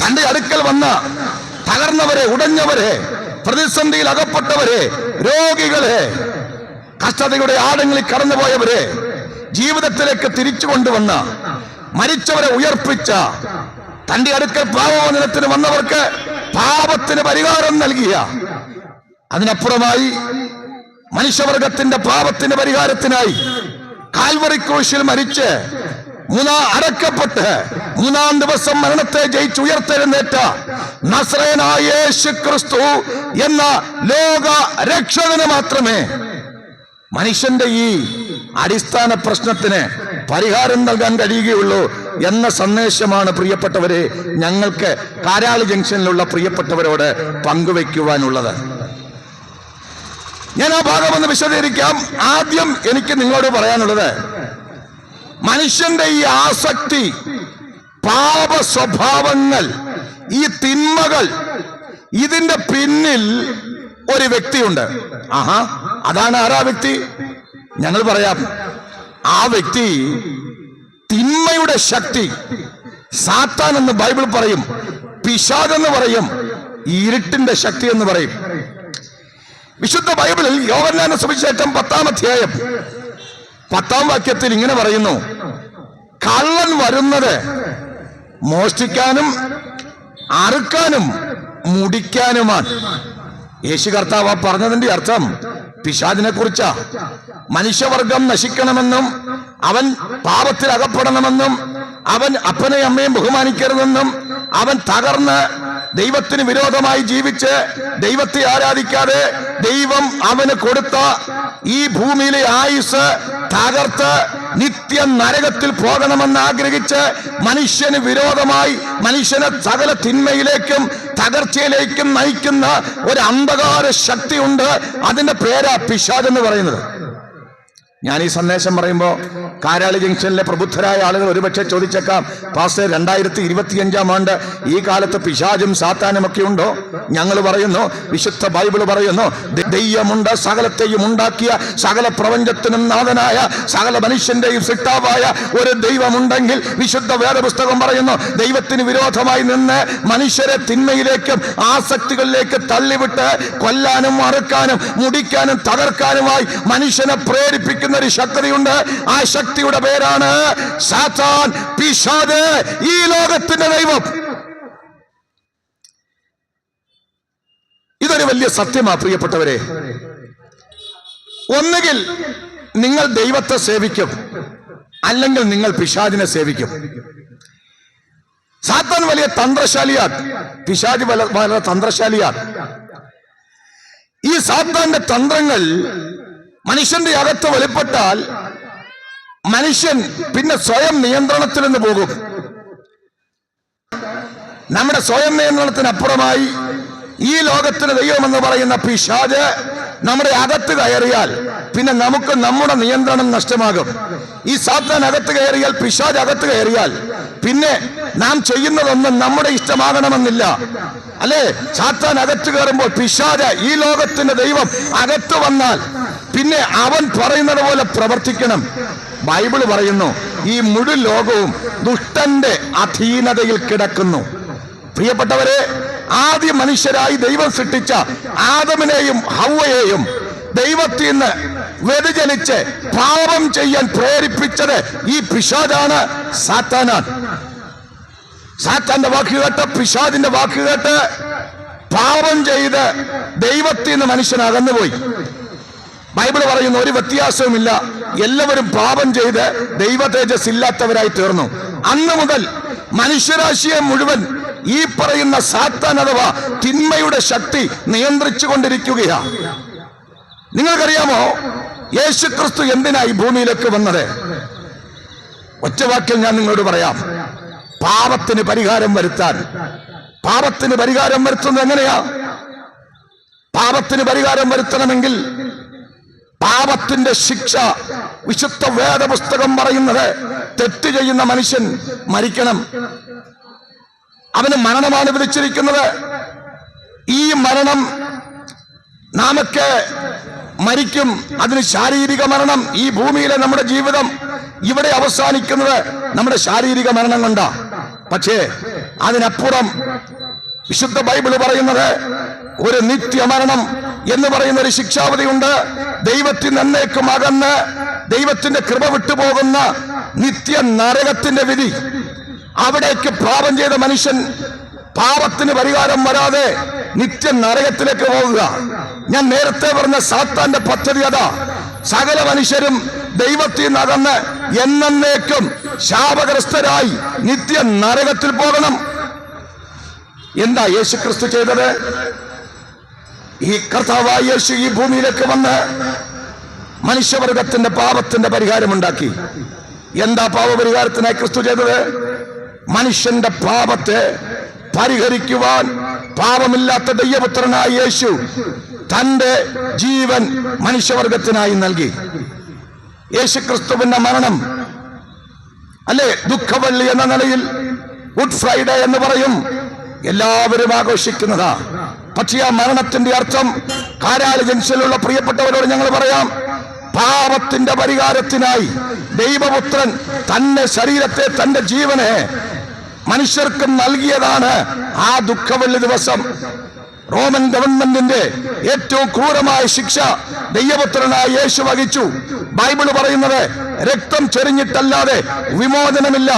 തന്റെ അടുക്കൽ വന്ന തകർന്നവരെ, ഉടഞ്ഞവരെ, പ്രതിസന്ധിയിൽ അകപ്പെട്ടവരെ, രോഗികളെ, കഷ്ടതയുടെ ആഴങ്ങളിൽ കടന്നുപോയവരെ ജീവിതത്തിലേക്ക് തിരിച്ചു കൊണ്ടുവന്ന, മരിച്ചവരെ ഉയർപ്പിച്ച, തന്റെ അടുക്കൽ പാപമോചനത്തിന് വന്നവർക്ക് പാപത്തിന് പരിഹാരം നൽകിയ, അതിനപ്പുറമായി മനുഷ്യവർഗത്തിന്റെ പാപത്തിന്റെ പരിഹാരത്തിനായി കാൽവറി ക്രൂശിൽ മരിച്ച് അടക്കപ്പെട്ട് 3-ാം ദിവസം മരണത്തെ ജയിച്ച് ഉയർത്തെഴുന്നേറ്റ നസ്രയനായ യേശു ക്രിസ്തു എന്ന ലോക രക്ഷകന് മാത്രമേ മനുഷ്യന്റെ ഈ അടിസ്ഥാന പ്രശ്നത്തിന് പരിഹാരം നൽകാൻ കഴിയുകയുള്ളൂ എന്ന സന്ദേശമാണ് പ്രിയപ്പെട്ടവരെ ഞങ്ങൾക്ക് കാരാളി ജംഗ്ഷനിലുള്ള പ്രിയപ്പെട്ടവരോട് പങ്കുവയ്ക്കുവാനുള്ളത്. ഞാൻ ആ ഭാഗം ഒന്ന് വിശദീകരിക്കാം. ആദ്യം എനിക്ക് നിങ്ങളോട് പറയാനുള്ളത്, മനുഷ്യന്റെ ഈ ആസക്തി, പാപ സ്വഭാവങ്ങൾ, ഈ തിന്മകൾ, ഇതിന്റെ പിന്നിൽ ഒരു വ്യക്തിയുണ്ട്. അതാണ് ആരാ വ്യക്തി? ഞങ്ങൾ പറയാം, ആ വ്യക്തി തിന്മയുടെ ശക്തി, സാത്താൻ എന്ന് ബൈബിൾ പറയും, പിശാചെന്ന് പറയും, ഇരുട്ടിന്റെ ശക്തി എന്ന് പറയും. വിശുദ്ധ ബൈബിളിൽ യോഹന്നാന്റെ സുവിശേഷം 10-ാം അധ്യായം 10-ാം വാക്യത്തിൽ ഇങ്ങനെ പറയുന്നു, കള്ളൻ വരുന്നത് മോഷ്ടിക്കാനും അറുക്കാനും മുടിക്കാനുമാണ്. യേശു കർത്താവ് പറഞ്ഞതിന്റെ അർത്ഥം പിശാചിനെ കുറിച്ചാ. മനുഷ്യവർഗം നശിക്കണമെന്നും അവൻ പാപത്തിൽ അകപ്പെടണമെന്നും അവൻ അപ്പനെയും അമ്മയും ബഹുമാനിക്കരുതെന്നും അവൻ തകർന്ന് ദൈവത്തിന് വിരോധമായി ജീവിച്ച് ദൈവത്തെ ആരാധിക്കാതെ ദൈവം അവന് കൊടുത്ത ഈ ഭൂമിയിലെ ആയുസ് തകർത്ത് നിത്യ നരകത്തിൽ പോകണമെന്ന് ആഗ്രഹിച്ച് മനുഷ്യന് വിരോധമായി മനുഷ്യനെ സകല തിന്മയിലേക്കും തകർച്ചയിലേക്കും നയിക്കുന്ന ഒരു അന്ധകാര ശക്തിയുണ്ട്. അതിന്റെ പേരാ പിശാചെന്ന് പറയുന്നത്. ഞാൻ ഈ സന്ദേശം പറയുമ്പോൾ കാരാളി ജംഗ്ഷനിലെ പ്രബുദ്ധരായ ആളുകൾ ഒരുപക്ഷെ ചോദിച്ചേക്കാം, പാസ്റ്റർ 2025-ാം ആണ്ട് ഈ കാലത്ത് പിശാചും സാത്താനും ഒക്കെ ഉണ്ടോ? ഞങ്ങൾ പറയുന്നു, വിശുദ്ധ ബൈബിൾ പറയുന്നു, ദൈവമുണ്ട്, സകലത്തെയും ഉണ്ടാക്കിയ, സകല പ്രപഞ്ചത്തിനും നാഥനായ, സകല മനുഷ്യന്റെയും സൃഷ്ടാവായ ഒരു ദൈവമുണ്ടെങ്കിൽ വിശുദ്ധ വേദപുസ്തകം പറയുന്നു, ദൈവത്തിന് വിരോധമായി നിന്ന് മനുഷ്യരെ തിന്മയിലേക്കും ആസക്തികളിലേക്ക് തള്ളിവിട്ട് കൊല്ലാനും അറുക്കാനും മുടിക്കാനും തകർക്കാനുമായി മനുഷ്യനെ പ്രേരിപ്പിക്കുന്ന ഒരു ശക്തിയുണ്ട്. ആ ശക്തിയുടെ പേരാണ് സാത്താൻ, പിശാച്, ഈ ലോകത്തിന്റെ ദൈവം. ഇതൊരു വലിയ സത്യമാണ് പ്രിയപ്പെട്ടവരെ. ഒന്നുകിൽ നിങ്ങൾ ദൈവത്തെ സേവിക്കും, അല്ലെങ്കിൽ നിങ്ങൾ പിശാചിനെ സേവിക്കും. സാത്താൻ വലിയ തന്ത്രശാലിയാണ്, പിശാച് വളരെ തന്ത്രശാലിയാണ്. ഈ സാത്താന്റെ തന്ത്രങ്ങൾ മനുഷ്യന്റെ അകത്ത് വെളിപ്പെട്ടാൽ മനുഷ്യൻ പിന്നെ സ്വയം നിയന്ത്രണത്തിൽ നിന്ന് പോകും. നമ്മുടെ സ്വയം നിയന്ത്രണത്തിനപ്പുറമായി ഈ ലോകത്തിന് ദൈവമെന്ന് പറയുന്ന പിശാച് നമ്മുടെ അകത്ത് കയറിയാൽ പിന്നെ നമുക്ക് നമ്മുടെ നിയന്ത്രണം നഷ്ടമാകും. ഈ സാത്താൻ അകത്ത് കയറിയാൽ, പിശാച് അകത്ത് കയറിയാൽ പിന്നെ നാം ചെയ്യുന്നതൊന്നും നമ്മുടെ ഇഷ്ടമാകണമെന്നില്ല, അല്ലേ? സാത്താൻ അകത്ത് കയറുമ്പോൾ, പിശാച്, ഈ ലോകത്തിന്റെ ദൈവം അകത്ത് വന്നാൽ പിന്നെ അവൻ പറയുന്നത് പോലെ പ്രവർത്തിക്കണം. ബൈബിൾ പറയുന്നു, ഈ മുഴു ലോകവും ദുഷ്ടന്റെ അധീനതയിൽ കിടക്കുന്നു. പ്രിയപ്പെട്ടവരെ, ആദ്യ മനുഷ്യരായി ദൈവം സൃഷ്ടിച്ച ആദമിനെയും ഹവ്വയെയും ദൈവത്തിൽ നിന്ന് വ്യതിചലിച്ച് പാപം ചെയ്യാൻ പ്രേരിപ്പിച്ചത് ഈ പിശാചാണ്, സാത്താനാണ്. സാത്താന്റെ വാക്ക് കേട്ട്, പിശാചിന്റെ വാക്ക് കേട്ട് പാപം ചെയ്ത് ദൈവത്തിൽ നിന്ന് മനുഷ്യൻ അകന്നുപോയി. ബൈബിൾ പറയുന്ന ഒരു വ്യത്യാസവുമില്ല, എല്ലാവരും പാപം ചെയ്ത് ദൈവ തേജസ് ഇല്ലാത്തവരായി തീർന്നു. അന്ന് മുതൽ മനുഷ്യരാശിയെ മുഴുവൻ ഈ പറയുന്ന സാത്താൻ അഥവാ തിന്മയുടെ ശക്തി നിയന്ത്രിച്ചു കൊണ്ടിരിക്കുകയാണ്. നിങ്ങൾക്കറിയാമോ യേശുക്രിസ്തു എന്തിനായി ഭൂമിയിലേക്ക് വന്നത്? ഒറ്റവാക്കിൽ ഞാൻ നിങ്ങളോട് പറയാം, പാപത്തിന് പരിഹാരം വരുത്താൻ. പാപത്തിന് പരിഹാരം വരുത്തുന്നത് എങ്ങനെയാ? പാപത്തിന് പരിഹാരം വരുത്തണമെങ്കിൽ പാപത്തിന്റെ ശിക്ഷ, വിശുദ്ധ വേദപുസ്തകം പറയുന്നത്, തെറ്റ് ചെയ്യുന്ന മനുഷ്യൻ മരിക്കണം. അവന് മരണമാണ് വിധിച്ചിരിക്കുന്നത്. ഈ മരണം നാമൊക്കെ മരിക്കും. അതിന് ശാരീരിക മരണം. ഈ ഭൂമിയിലെ നമ്മുടെ ജീവിതം ഇവിടെ അവസാനിക്കുന്നത് നമ്മുടെ ശാരീരിക മരണം കൊണ്ടാ. പക്ഷേ അതിനപ്പുറം വിശുദ്ധ ബൈബിള് പറയുന്നത് ഒരു നിത്യമരണം എന്ന് പറയുന്ന ഒരു ശിക്ഷാവധിയുണ്ട്. ദൈവത്തിന് എന്നേക്കും അകന്ന് ദൈവത്തിന്റെ കൃപ വിട്ടുപോകുന്ന നിത്യ നരകത്തിന്റെ വിധി. അവിടേക്ക് പാപം ചെയ്ത മനുഷ്യൻ പാപത്തിന് പരിഹാരം വരാതെ നിത്യ നരകത്തിലേക്ക് പോകുക. ഞാൻ നേരത്തെ പറഞ്ഞ സാത്താന്റെ പദ്ധതി അതാ. സകല മനുഷ്യരും ദൈവത്തിൽ നിന്നകന്ന് എന്നേക്കും ശാപഗ്രസ്തരായി നിത്യ നരകത്തിൽ പോകണം. എന്താ യേശുക്രിസ്തു ചെയ്തത്? ഈ കർത്താവായ യേശു ഈ ഭൂമിയിലേക്ക് വന്ന് മനുഷ്യവർഗത്തിന്റെ പാപത്തിന്റെ പരിഹാരമുണ്ടാക്കി. എന്താ പാപപരിഹാരത്തിനായി ക്രിസ്തു ചെയ്തത്? മനുഷ്യന്റെ പാപത്തെ പരിഹരിക്കുവാൻ പാപമില്ലാത്ത ദൈവപുത്രനായ യേശു തന്റെ ജീവൻ മനുഷ്യവർഗത്തിനായി നൽകി. യേശുക്രിസ്തുവിന്റെ മരണം അല്ലേ ദുഃഖവെള്ളി എന്ന നിലയിൽ ഗുഡ് ഫ്രൈഡേ എന്ന് പറയും, എല്ലാവരും ആഘോഷിക്കുന്നതാ. പക്ഷേ ആ മരണത്തിന്റെ അർത്ഥം കാരാളി ജംഗ്ഷനിലുള്ള പ്രിയപ്പെട്ടവരോട് ഞങ്ങൾ പറയാം, പാപത്തിന്റെ പരിഹാരത്തിനായി ദൈവപുത്രൻ തന്റെ ശരീരത്തെ, തന്റെ ജീവനെ മനുഷ്യർക്ക് നൽകിയതാണ് ആ ദുഃഖവെള്ളി ദിവസം. റോമൻ ഗവൺമെന്റിന്റെ ഏറ്റവും ക്രൂരമായ ശിക്ഷ ദൈവപുത്രനായ യേശു വഹിച്ചു. ബൈബിള് പറയുന്നത് രക്തം ചൊരിഞ്ഞിട്ടല്ലാതെ വിമോചനമില്ല.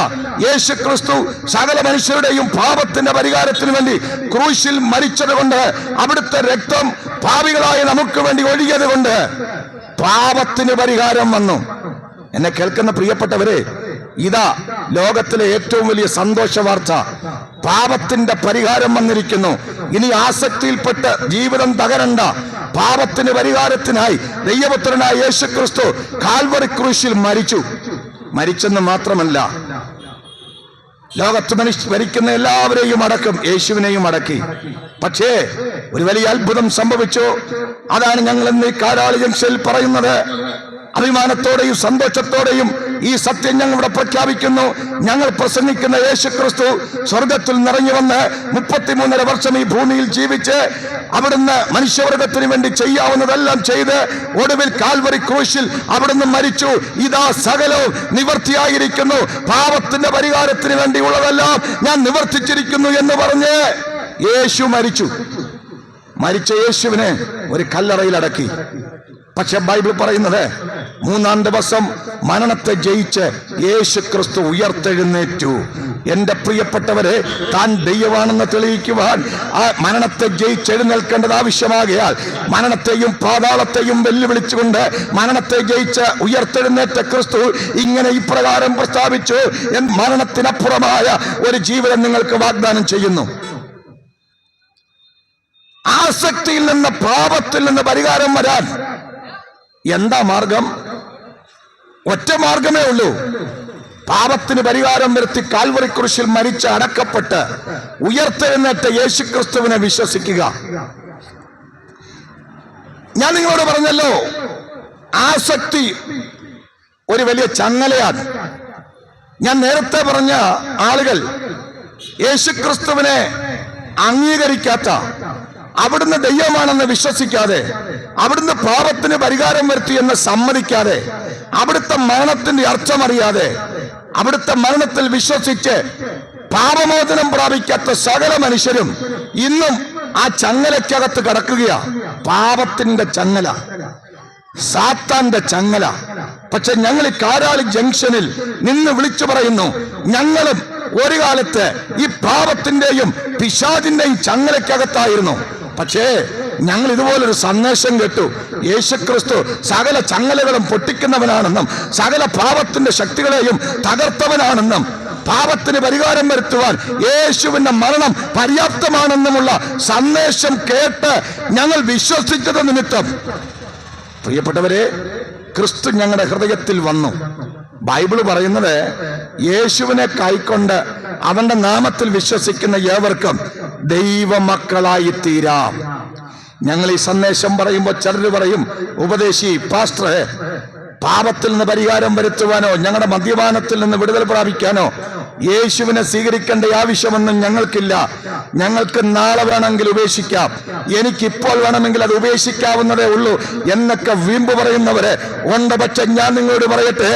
യേശു ക്രിസ്തു സകല മനുഷ്യരുടെയും പാപത്തിന്റെ പരിഹാരത്തിന് വേണ്ടി ക്രൂശിൽ മരിച്ചത് കൊണ്ട്, അവിടുത്തെ രക്തം പാപികളായ നമുക്ക് വേണ്ടി ഒഴുകിയത് കൊണ്ട് പാപത്തിന് പരിഹാരം വന്നു. എന്നെ കേൾക്കുന്ന പ്രിയപ്പെട്ടവരെ, ഇതാ ലോകത്തിലെ ഏറ്റവും വലിയ സന്തോഷ വാർത്ത. പാപത്തിന്റെ പരിഹാരം വന്നിരിക്കുന്നു. ഇനി ആസക്തിയിൽപ്പെട്ട് ജീവിതം തകരണ്ട. പാപത്തിന് പരിഹാരത്തിനായി ദൈവപുത്രനായ യേശുക്രിസ്തു കാൽവറി ക്രൂശിൽ മരിച്ചു. മരിച്ചെന്ന് മാത്രമല്ല, ലോകത്ത് മരിക്കുന്ന എല്ലാവരെയും അടക്കം യേശുവിനെയും അടക്കി. പക്ഷേ ഒരു വലിയ അത്ഭുതം സംഭവിച്ചു. അതാണ് ഞങ്ങൾ ഇന്ന് ഈ കാരാളി ജംഗ്ഷനിൽ പറയുന്നത്. അഭിമാനത്തോടെയും സന്തോഷത്തോടെയും ഈ സത്യം ഞങ്ങൾ ഇവിടെ പ്രഖ്യാപിക്കുന്നു. ഞങ്ങൾ പ്രസംഗിക്കുന്ന യേശുക്രിസ്തു സ്വർഗത്തിൽ നിറഞ്ഞു വന്ന് 33.5 വർഷം ഈ ഭൂമിയിൽ ജീവിച്ച് അവിടുന്ന് മനുഷ്യവർഗത്തിന് വേണ്ടി ചെയ്യാവുന്നതെല്ലാം ചെയ്ത് ഒടുവിൽ കാൽവറി ക്രൂശിൽ അവിടുന്ന് മരിച്ചു. ഇതാ സകലവും നിവർത്തിയായിരിക്കുന്നു. പാപത്തിന്റെ പരിഹാരത്തിന് വേണ്ടിയുള്ളതെല്ലാം ഞാൻ നിവർത്തിച്ചിരിക്കുന്നു എന്ന് പറഞ്ഞ് യേശു മരിച്ചു. മരിച്ച യേശുവിനെ ഒരു കല്ലറയിലടക്കി. പക്ഷെ ബൈബിൾ പറയുന്നത് 3-ാം ദിവസം മരണത്തെ ജയിച്ച് യേശു ക്രിസ്തു ഉയർത്തെഴുന്നേറ്റു. എന്റെ പ്രിയപ്പെട്ടവരെ, താൻ ദൈവമാണെന്ന് തെളിയിക്കുവാൻ ആ മരണത്തെ ജയിച്ചെഴുന്നേൽക്കേണ്ടത് ആവശ്യമാകയാൽ മരണത്തെയും പാതാളത്തെയും വെല്ലുവിളിച്ചുകൊണ്ട് മരണത്തെ ജയിച്ച് ഉയർത്തെഴുന്നേറ്റ ക്രിസ്തു ഇങ്ങനെ ഇപ്രകാരം പ്രസ്താവിച്ചു, മരണത്തിനപ്പുറമായ ഒരു ജീവിതം നിങ്ങൾക്ക് വാഗ്ദാനം ചെയ്യുന്നു. ആസക്തിയിൽ നിന്ന്, പാപത്തിൽ നിന്ന് പരിഹാരം വരാൻ എന്താ മാർഗം? ഒറ്റ മാർഗമേ ഉള്ളൂ. പാപത്തിന് പരിഹാരം വരുത്തി കാൽവറി ക്രൂശിൽ മരിച്ച് അടക്കപ്പെട്ട് ഉയർത്തെഴുന്നേറ്റ യേശുക്രിസ്തുവിനെ വിശ്വസിക്കുക. ഞാൻ നിങ്ങളോട് പറഞ്ഞല്ലോ, ആസക്തി ഒരു വലിയ ചങ്ങലയാണ്. ഞാൻ നേരത്തെ പറഞ്ഞ ആളുകൾ യേശുക്രിസ്തുവിനെ അംഗീകരിക്കാത്ത, അവിടുന്ന് ദൈവമാണെന്ന് വിശ്വസിക്കാതെ, അവിടുന്ന് പാപത്തിന് പരിഹാരം വരുത്തി എന്ന് സമ്മതിക്കാതെ, അവിടുത്തെ മരണത്തിന്റെ അർത്ഥമറിയാതെ, അവിടുത്തെ മരണത്തിൽ വിശ്വസിച്ച് പാപമോചനം പ്രാപിക്കാത്ത സകല മനുഷ്യരും ഇന്നും ആ ചങ്ങലയ്ക്കകത്ത് കിടക്കുകയാ. പാപത്തിന്റെ ചങ്ങല, സാത്താന്റെ ചങ്ങല. പക്ഷെ ഞങ്ങൾ ഈ കാരാളി ജംഗ്ഷനിൽ നിന്ന് വിളിച്ചു പറയുന്നു, ഞങ്ങളും ഒരു കാലത്ത് ഈ പാപത്തിന്റെയും പിശാചിന്റെയും ചങ്ങലയ്ക്കകത്തായിരുന്നു. പക്ഷേ ഞങ്ങൾ ഇതുപോലൊരു സന്ദേശം കേട്ടു. യേശുക്രിസ്തു സകല ചങ്ങലകളും പൊട്ടിക്കുന്നവനാണെന്നും സകല പാപത്തിന്റെ ശക്തികളെയും തകർത്തവനാണെന്നും പാപത്തിന് പരിഹാരം വരുത്തുവാൻ യേശുവിന്റെ മരണം പര്യാപ്തമാണെന്നുമുള്ള സന്ദേശം കേട്ട് ഞങ്ങൾ വിശ്വസിച്ചത് നിമിത്തം പ്രിയപ്പെട്ടവരെ, ക്രിസ്തു ഞങ്ങളുടെ ഹൃദയത്തിൽ വന്നു. ബൈബിള് പറയുന്നത് യേശുവിനെ കൈക്കൊണ്ട് അവന്റെ നാമത്തിൽ വിശ്വസിക്കുന്ന ഏവർക്കും ദൈവമക്കളായി തീരാം. ഞങ്ങൾ ഈ സന്ദേശം പറയുമ്പോൾ ചിലർ പറയും, ഉപദേശി പാസ്റ്ററെ, പാപത്തിൽ നിന്ന് പരിഹാരം വരുത്തുവാനോ ഞങ്ങളുടെ മദ്യപാനത്തിൽ നിന്ന് വിടുതൽ പ്രാപിക്കാനോ യേശുവിനെ സ്വീകരിക്കേണ്ട ആവശ്യമൊന്നും ഞങ്ങൾക്കില്ല. ഞങ്ങൾക്ക് നാളെ വേണമെങ്കിൽ ഉപേക്ഷിക്കാം, എനിക്കിപ്പോൾ വേണമെങ്കിൽ അത് ഉപേക്ഷിക്കാവുന്നതേ ഉള്ളൂ എന്നൊക്കെ വീമ്പ് പറയുന്നവരെ ഉണ്ട്. പക്ഷെ ഞാൻ നിങ്ങളോട് പറയട്ടെ,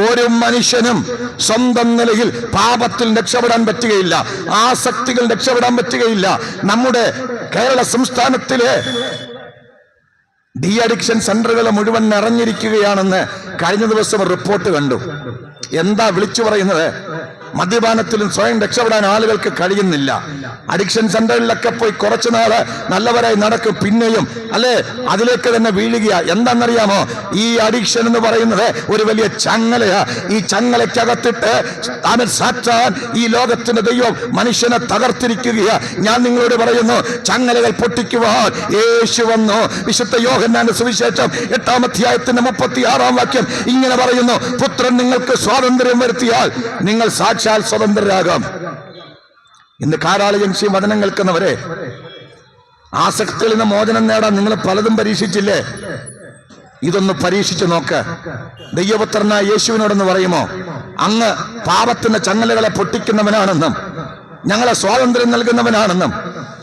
ഒരു മനുഷ്യനും സ്വന്തം നിലയിൽ പാപത്തിൽ രക്ഷപ്പെടാൻ പറ്റുകയില്ല, ആസക്തികൾ രക്ഷപ്പെടാൻ പറ്റുകയില്ല. നമ്മുടെ കേരള സംസ്ഥാനത്തിലെ ഡി അഡിക്ഷൻ സെന്ററുകൾ മുഴുവൻ നിറഞ്ഞിരിക്കുകയാണെന്ന് കഴിഞ്ഞ ദിവസം റിപ്പോർട്ട് കണ്ടു. എന്താ വിളിച്ചു പറയുന്നത്? മദ്യപാനത്തിലും സ്വയം രക്ഷപ്പെടാൻ ആളുകൾക്ക് കഴിയുന്നില്ല. അഡിക്ഷൻ സെന്ററിലൊക്കെ പോയി കുറച്ചു നാള് നല്ലവരായി നടക്കും, പിന്നെയും അല്ലെ അതിലേക്ക് തന്നെ വീഴുക. എന്താണെന്നറിയാമോ? ഈ അഡിക്ഷൻ എന്ന് പറയുന്നത് ഒരു വലിയ ചങ്ങലയാ. ഈ ചങ്ങലയ്ക്കകത്തിട്ട് സാത്താൻ, ഈ ലോകത്തിന്റെ ദൈവം മനുഷ്യനെ തകർത്തിരിക്കുകയാ. ഞാൻ നിങ്ങളോട് പറയുന്നു, ചങ്ങലകൾ പൊട്ടിക്കുവാൻ യേശു വന്നു. വിശുദ്ധ യോഹന്നാന്റെ സുവിശേഷം 8-ാം അധ്യായത്തിന്റെ 36-ാം വാക്യം ഇങ്ങനെ പറയുന്നു, പുത്രൻ നിങ്ങൾക്ക് സ്വാതന്ത്ര്യം വരുത്തിയാൽ നിങ്ങൾ സാക്ഷാൽ സ്വതന്ത്രരാകാം. ഇന്ന് കാരാള ജംഗ്ഷൻ വചനം കേൾക്കുന്നവരെ, ആസക്തിയിൽ നിന്ന് മോചനം നേടാൻ നിങ്ങൾ പലതും പരീക്ഷിച്ചില്ലേ? ഇതൊന്ന് പരീക്ഷിച്ചു നോക്ക്. ദൈവപുത്രനായ യേശുവിനോടൊന്ന് പറയുമോ, അങ്ങ് പാപത്തിന്റെ ചങ്ങലകളെ പൊട്ടിക്കുന്നവനാണെന്നും ഞങ്ങളെ സ്വാതന്ത്ര്യം നൽകുന്നവനാണെന്നും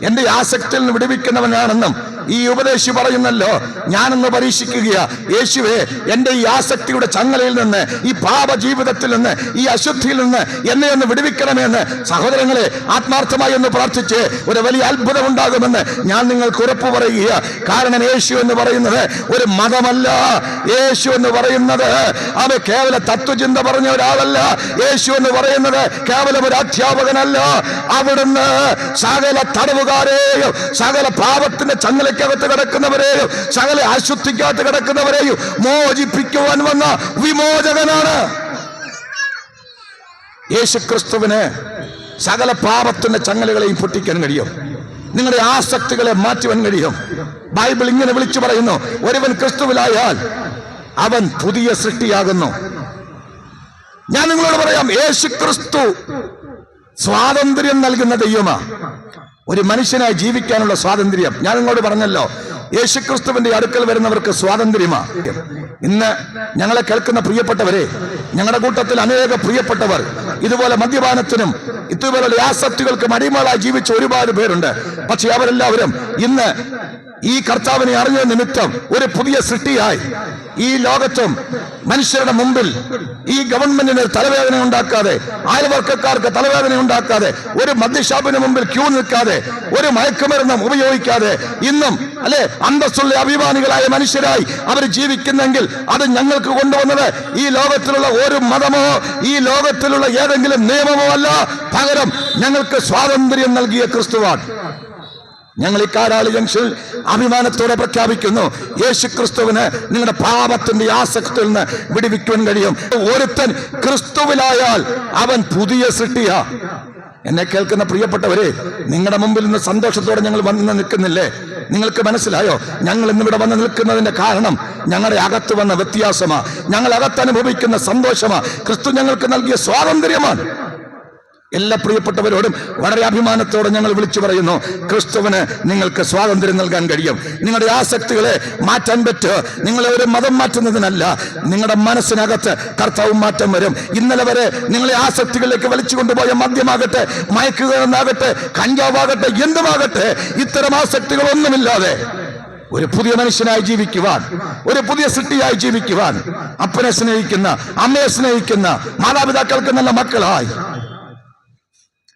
എന്റെ ആസക്തിയിൽ നിന്ന് വിടുവിക്കുന്നവനാണെന്നും ഈ ഉപദേശി പറയുന്നല്ലോ. ഞാനൊന്ന് പരീക്ഷിക്കുകയാ, യേശുവേ എന്റെ ഈ ആസക്തിയുടെ ചങ്ങലയിൽ നിന്ന്, ഈ പാപ ജീവിതത്തിൽ നിന്ന്, ഈ അശുദ്ധിയിൽ നിന്ന് എന്നെ ഒന്ന് വിടുവിക്കണമെന്ന് സഹോദരങ്ങളെ ആത്മാർത്ഥമായി ഒന്ന് പ്രാർത്ഥിച്ച് ഒരു വലിയ അത്ഭുതം ഉണ്ടാകുമെന്ന് ഞാൻ നിങ്ങൾക്ക് ഉറപ്പ് പറയുക. കാരണം യേശു എന്ന് പറയുന്നത് ഒരു മതമല്ല. യേശു എന്ന് പറയുന്നത് അവ കേവല തത്വചിന്ത പറഞ്ഞ ഒരാളല്ല. യേശു എന്ന് പറയുന്നത് കേവലം ഒരു അധ്യാപകനല്ല. അവിടുന്ന് സകല തടവുകാരെയും, സകല പാപത്തിന്റെ ചങ്ങലയ്ക്കകത്ത് കിടക്കുന്നവരെയും, സകല അശുദ്ധിക്കകത്ത് കിടക്കുന്നവരെയും മോചിപ്പിക്കുവാൻ വന്ന വിമോചകനാണ്. യേശുക്രിസ്തുവിന് സകല പാപത്തിന്റെ ചങ്ങലകളെയും പൊട്ടിക്കാൻ കഴിയും. നിങ്ങളുടെ ആസക്തികളെ മാറ്റുവാൻ കഴിയും. ബൈബിൾ ഇങ്ങനെ വിളിച്ചു പറയുന്നു, ഒരുവൻ ക്രിസ്തുവിലായാൽ അവൻ പുതിയ സൃഷ്ടിയാകുന്നു. ഞാൻ നിങ്ങളോട് പറയാം, യേശുക്രിസ്തു സ്വാതന്ത്ര്യം നൽകുന്ന ദൈവമാ. ഒരു മനുഷ്യനായി ജീവിക്കാനുള്ള സ്വാതന്ത്ര്യം ഞാൻ നിങ്ങളോട് പറഞ്ഞല്ലോ. യേശുക്രിസ്തുവിന്റെ അടുക്കൽ വരുന്നവർക്ക് സ്വാതന്ത്ര്യമാ. ഇന്ന് ഞങ്ങളെ കേൾക്കുന്ന പ്രിയപ്പെട്ടവരെ, ഞങ്ങളുടെ കൂട്ടത്തിൽ അനേക പ്രിയപ്പെട്ടവർ ഇതുപോലെ മദ്യപാനത്തിനും ഇതുപോലുള്ള ആസക്തികൾക്കും അടിമകളായി ജീവിച്ച ഒരുപാട് പേരുണ്ട്. പക്ഷെ അവരെല്ലാവരും ഇന്ന് ഈ കർത്താവിനെ അറിഞ്ഞ നിമിത്തം ഒരു പുതിയ സൃഷ്ടിയായി ഈ ലോകത്തും മനുഷ്യരുടെ മുമ്പിൽ ഈ ഗവൺമെന്റിന് തലവേദന ഉണ്ടാക്കാതെ, അയൽവർക്കക്കാർക്ക് തലവേദന ഉണ്ടാക്കാതെ, ഒരു മദ്യഷാപ്പിന് മുമ്പിൽ ക്യൂ നിൽക്കാതെ, ഒരു മയക്കുമരുന്നും ഉപയോഗിക്കാതെ ഇന്നും അല്ലെ അന്തസ്സുള്ള അഭിമാനികളായ മനുഷ്യരായി അവർ ജീവിക്കുന്നെങ്കിൽ അത് ഞങ്ങൾക്ക് കൊണ്ടുവന്നത് ഈ ലോകത്തിലുള്ള ഒരു മതമോ ഈ ലോകത്തിലുള്ള ഏതെങ്കിലും നിയമമോ അല്ല. പകരം ഞങ്ങൾക്ക് സ്വാതന്ത്ര്യം നൽകിയ ക്രിസ്തുവാണ്. ഞങ്ങൾ ഈ കാരാളി ജംഗ്ഷനിൽ അഭിമാനത്തോടെ പ്രഖ്യാപിക്കുന്നു, യേശുക്രിസ്തുവിന് നിങ്ങളുടെ പാപത്തിന്റെ ആസക്തിയിൽ നിന്ന് വിടുവിക്കുവാൻ കഴിയും. ഒരുത്തൻ ക്രിസ്തുവിലായാൽ അവൻ പുതിയ സൃഷ്ടിയാ. എന്നെ കേൾക്കുന്ന പ്രിയപ്പെട്ടവരെ, നിങ്ങളുടെ മുമ്പിൽ നിന്ന് സന്തോഷത്തോടെ ഞങ്ങൾ വന്ന് നിൽക്കുന്നില്ലേ? നിങ്ങൾക്ക് മനസ്സിലായോ? ഞങ്ങൾ ഇന്നിവിടെ വന്ന് നിൽക്കുന്നതിന്റെ കാരണം ഞങ്ങളുടെ അകത്ത് വന്ന വ്യത്യാസമാ, ഞങ്ങൾ അകത്ത് അനുഭവിക്കുന്ന സന്തോഷമാ, ക്രിസ്തു ഞങ്ങൾക്ക് നൽകിയ സ്വാതന്ത്ര്യമാണ്. എല്ലാ പ്രിയപ്പെട്ടവരോടും വളരെ അഭിമാനത്തോടെ ഞങ്ങൾ വിളിച്ചു പറയുന്നു, ക്രിസ്തുവിന് നിങ്ങൾക്ക് സ്വാതന്ത്ര്യം നൽകാൻ കഴിയും. നിങ്ങളുടെ ആസക്തികളെ മാറ്റാൻ പറ്റുക. നിങ്ങളെ ഒരു മതം മാറ്റുന്നതിനല്ല, നിങ്ങളുടെ മനസ്സിനകത്ത് കർത്താവ് മാറ്റം വരും. ഇന്നലെ വരെ നിങ്ങളെ ആസക്തികളിലേക്ക് വലിച്ചു കൊണ്ടുപോയ മദ്യമാകട്ടെ, മയക്കുകളാകട്ടെ, കഞ്ചാവാകട്ടെ, എന്തുമാകട്ടെ, ഇത്തരം ആസക്തികളൊന്നുമില്ലാതെ ഒരു പുതിയ മനുഷ്യനായി ജീവിക്കുവാൻ, ഒരു പുതിയ സൃഷ്ടിയായി ജീവിക്കുവാൻ, അപ്പനെ സ്നേഹിക്കുന്ന, അമ്മയെ സ്നേഹിക്കുന്ന, മാതാപിതാക്കൾക്ക് നല്ല മക്കളായി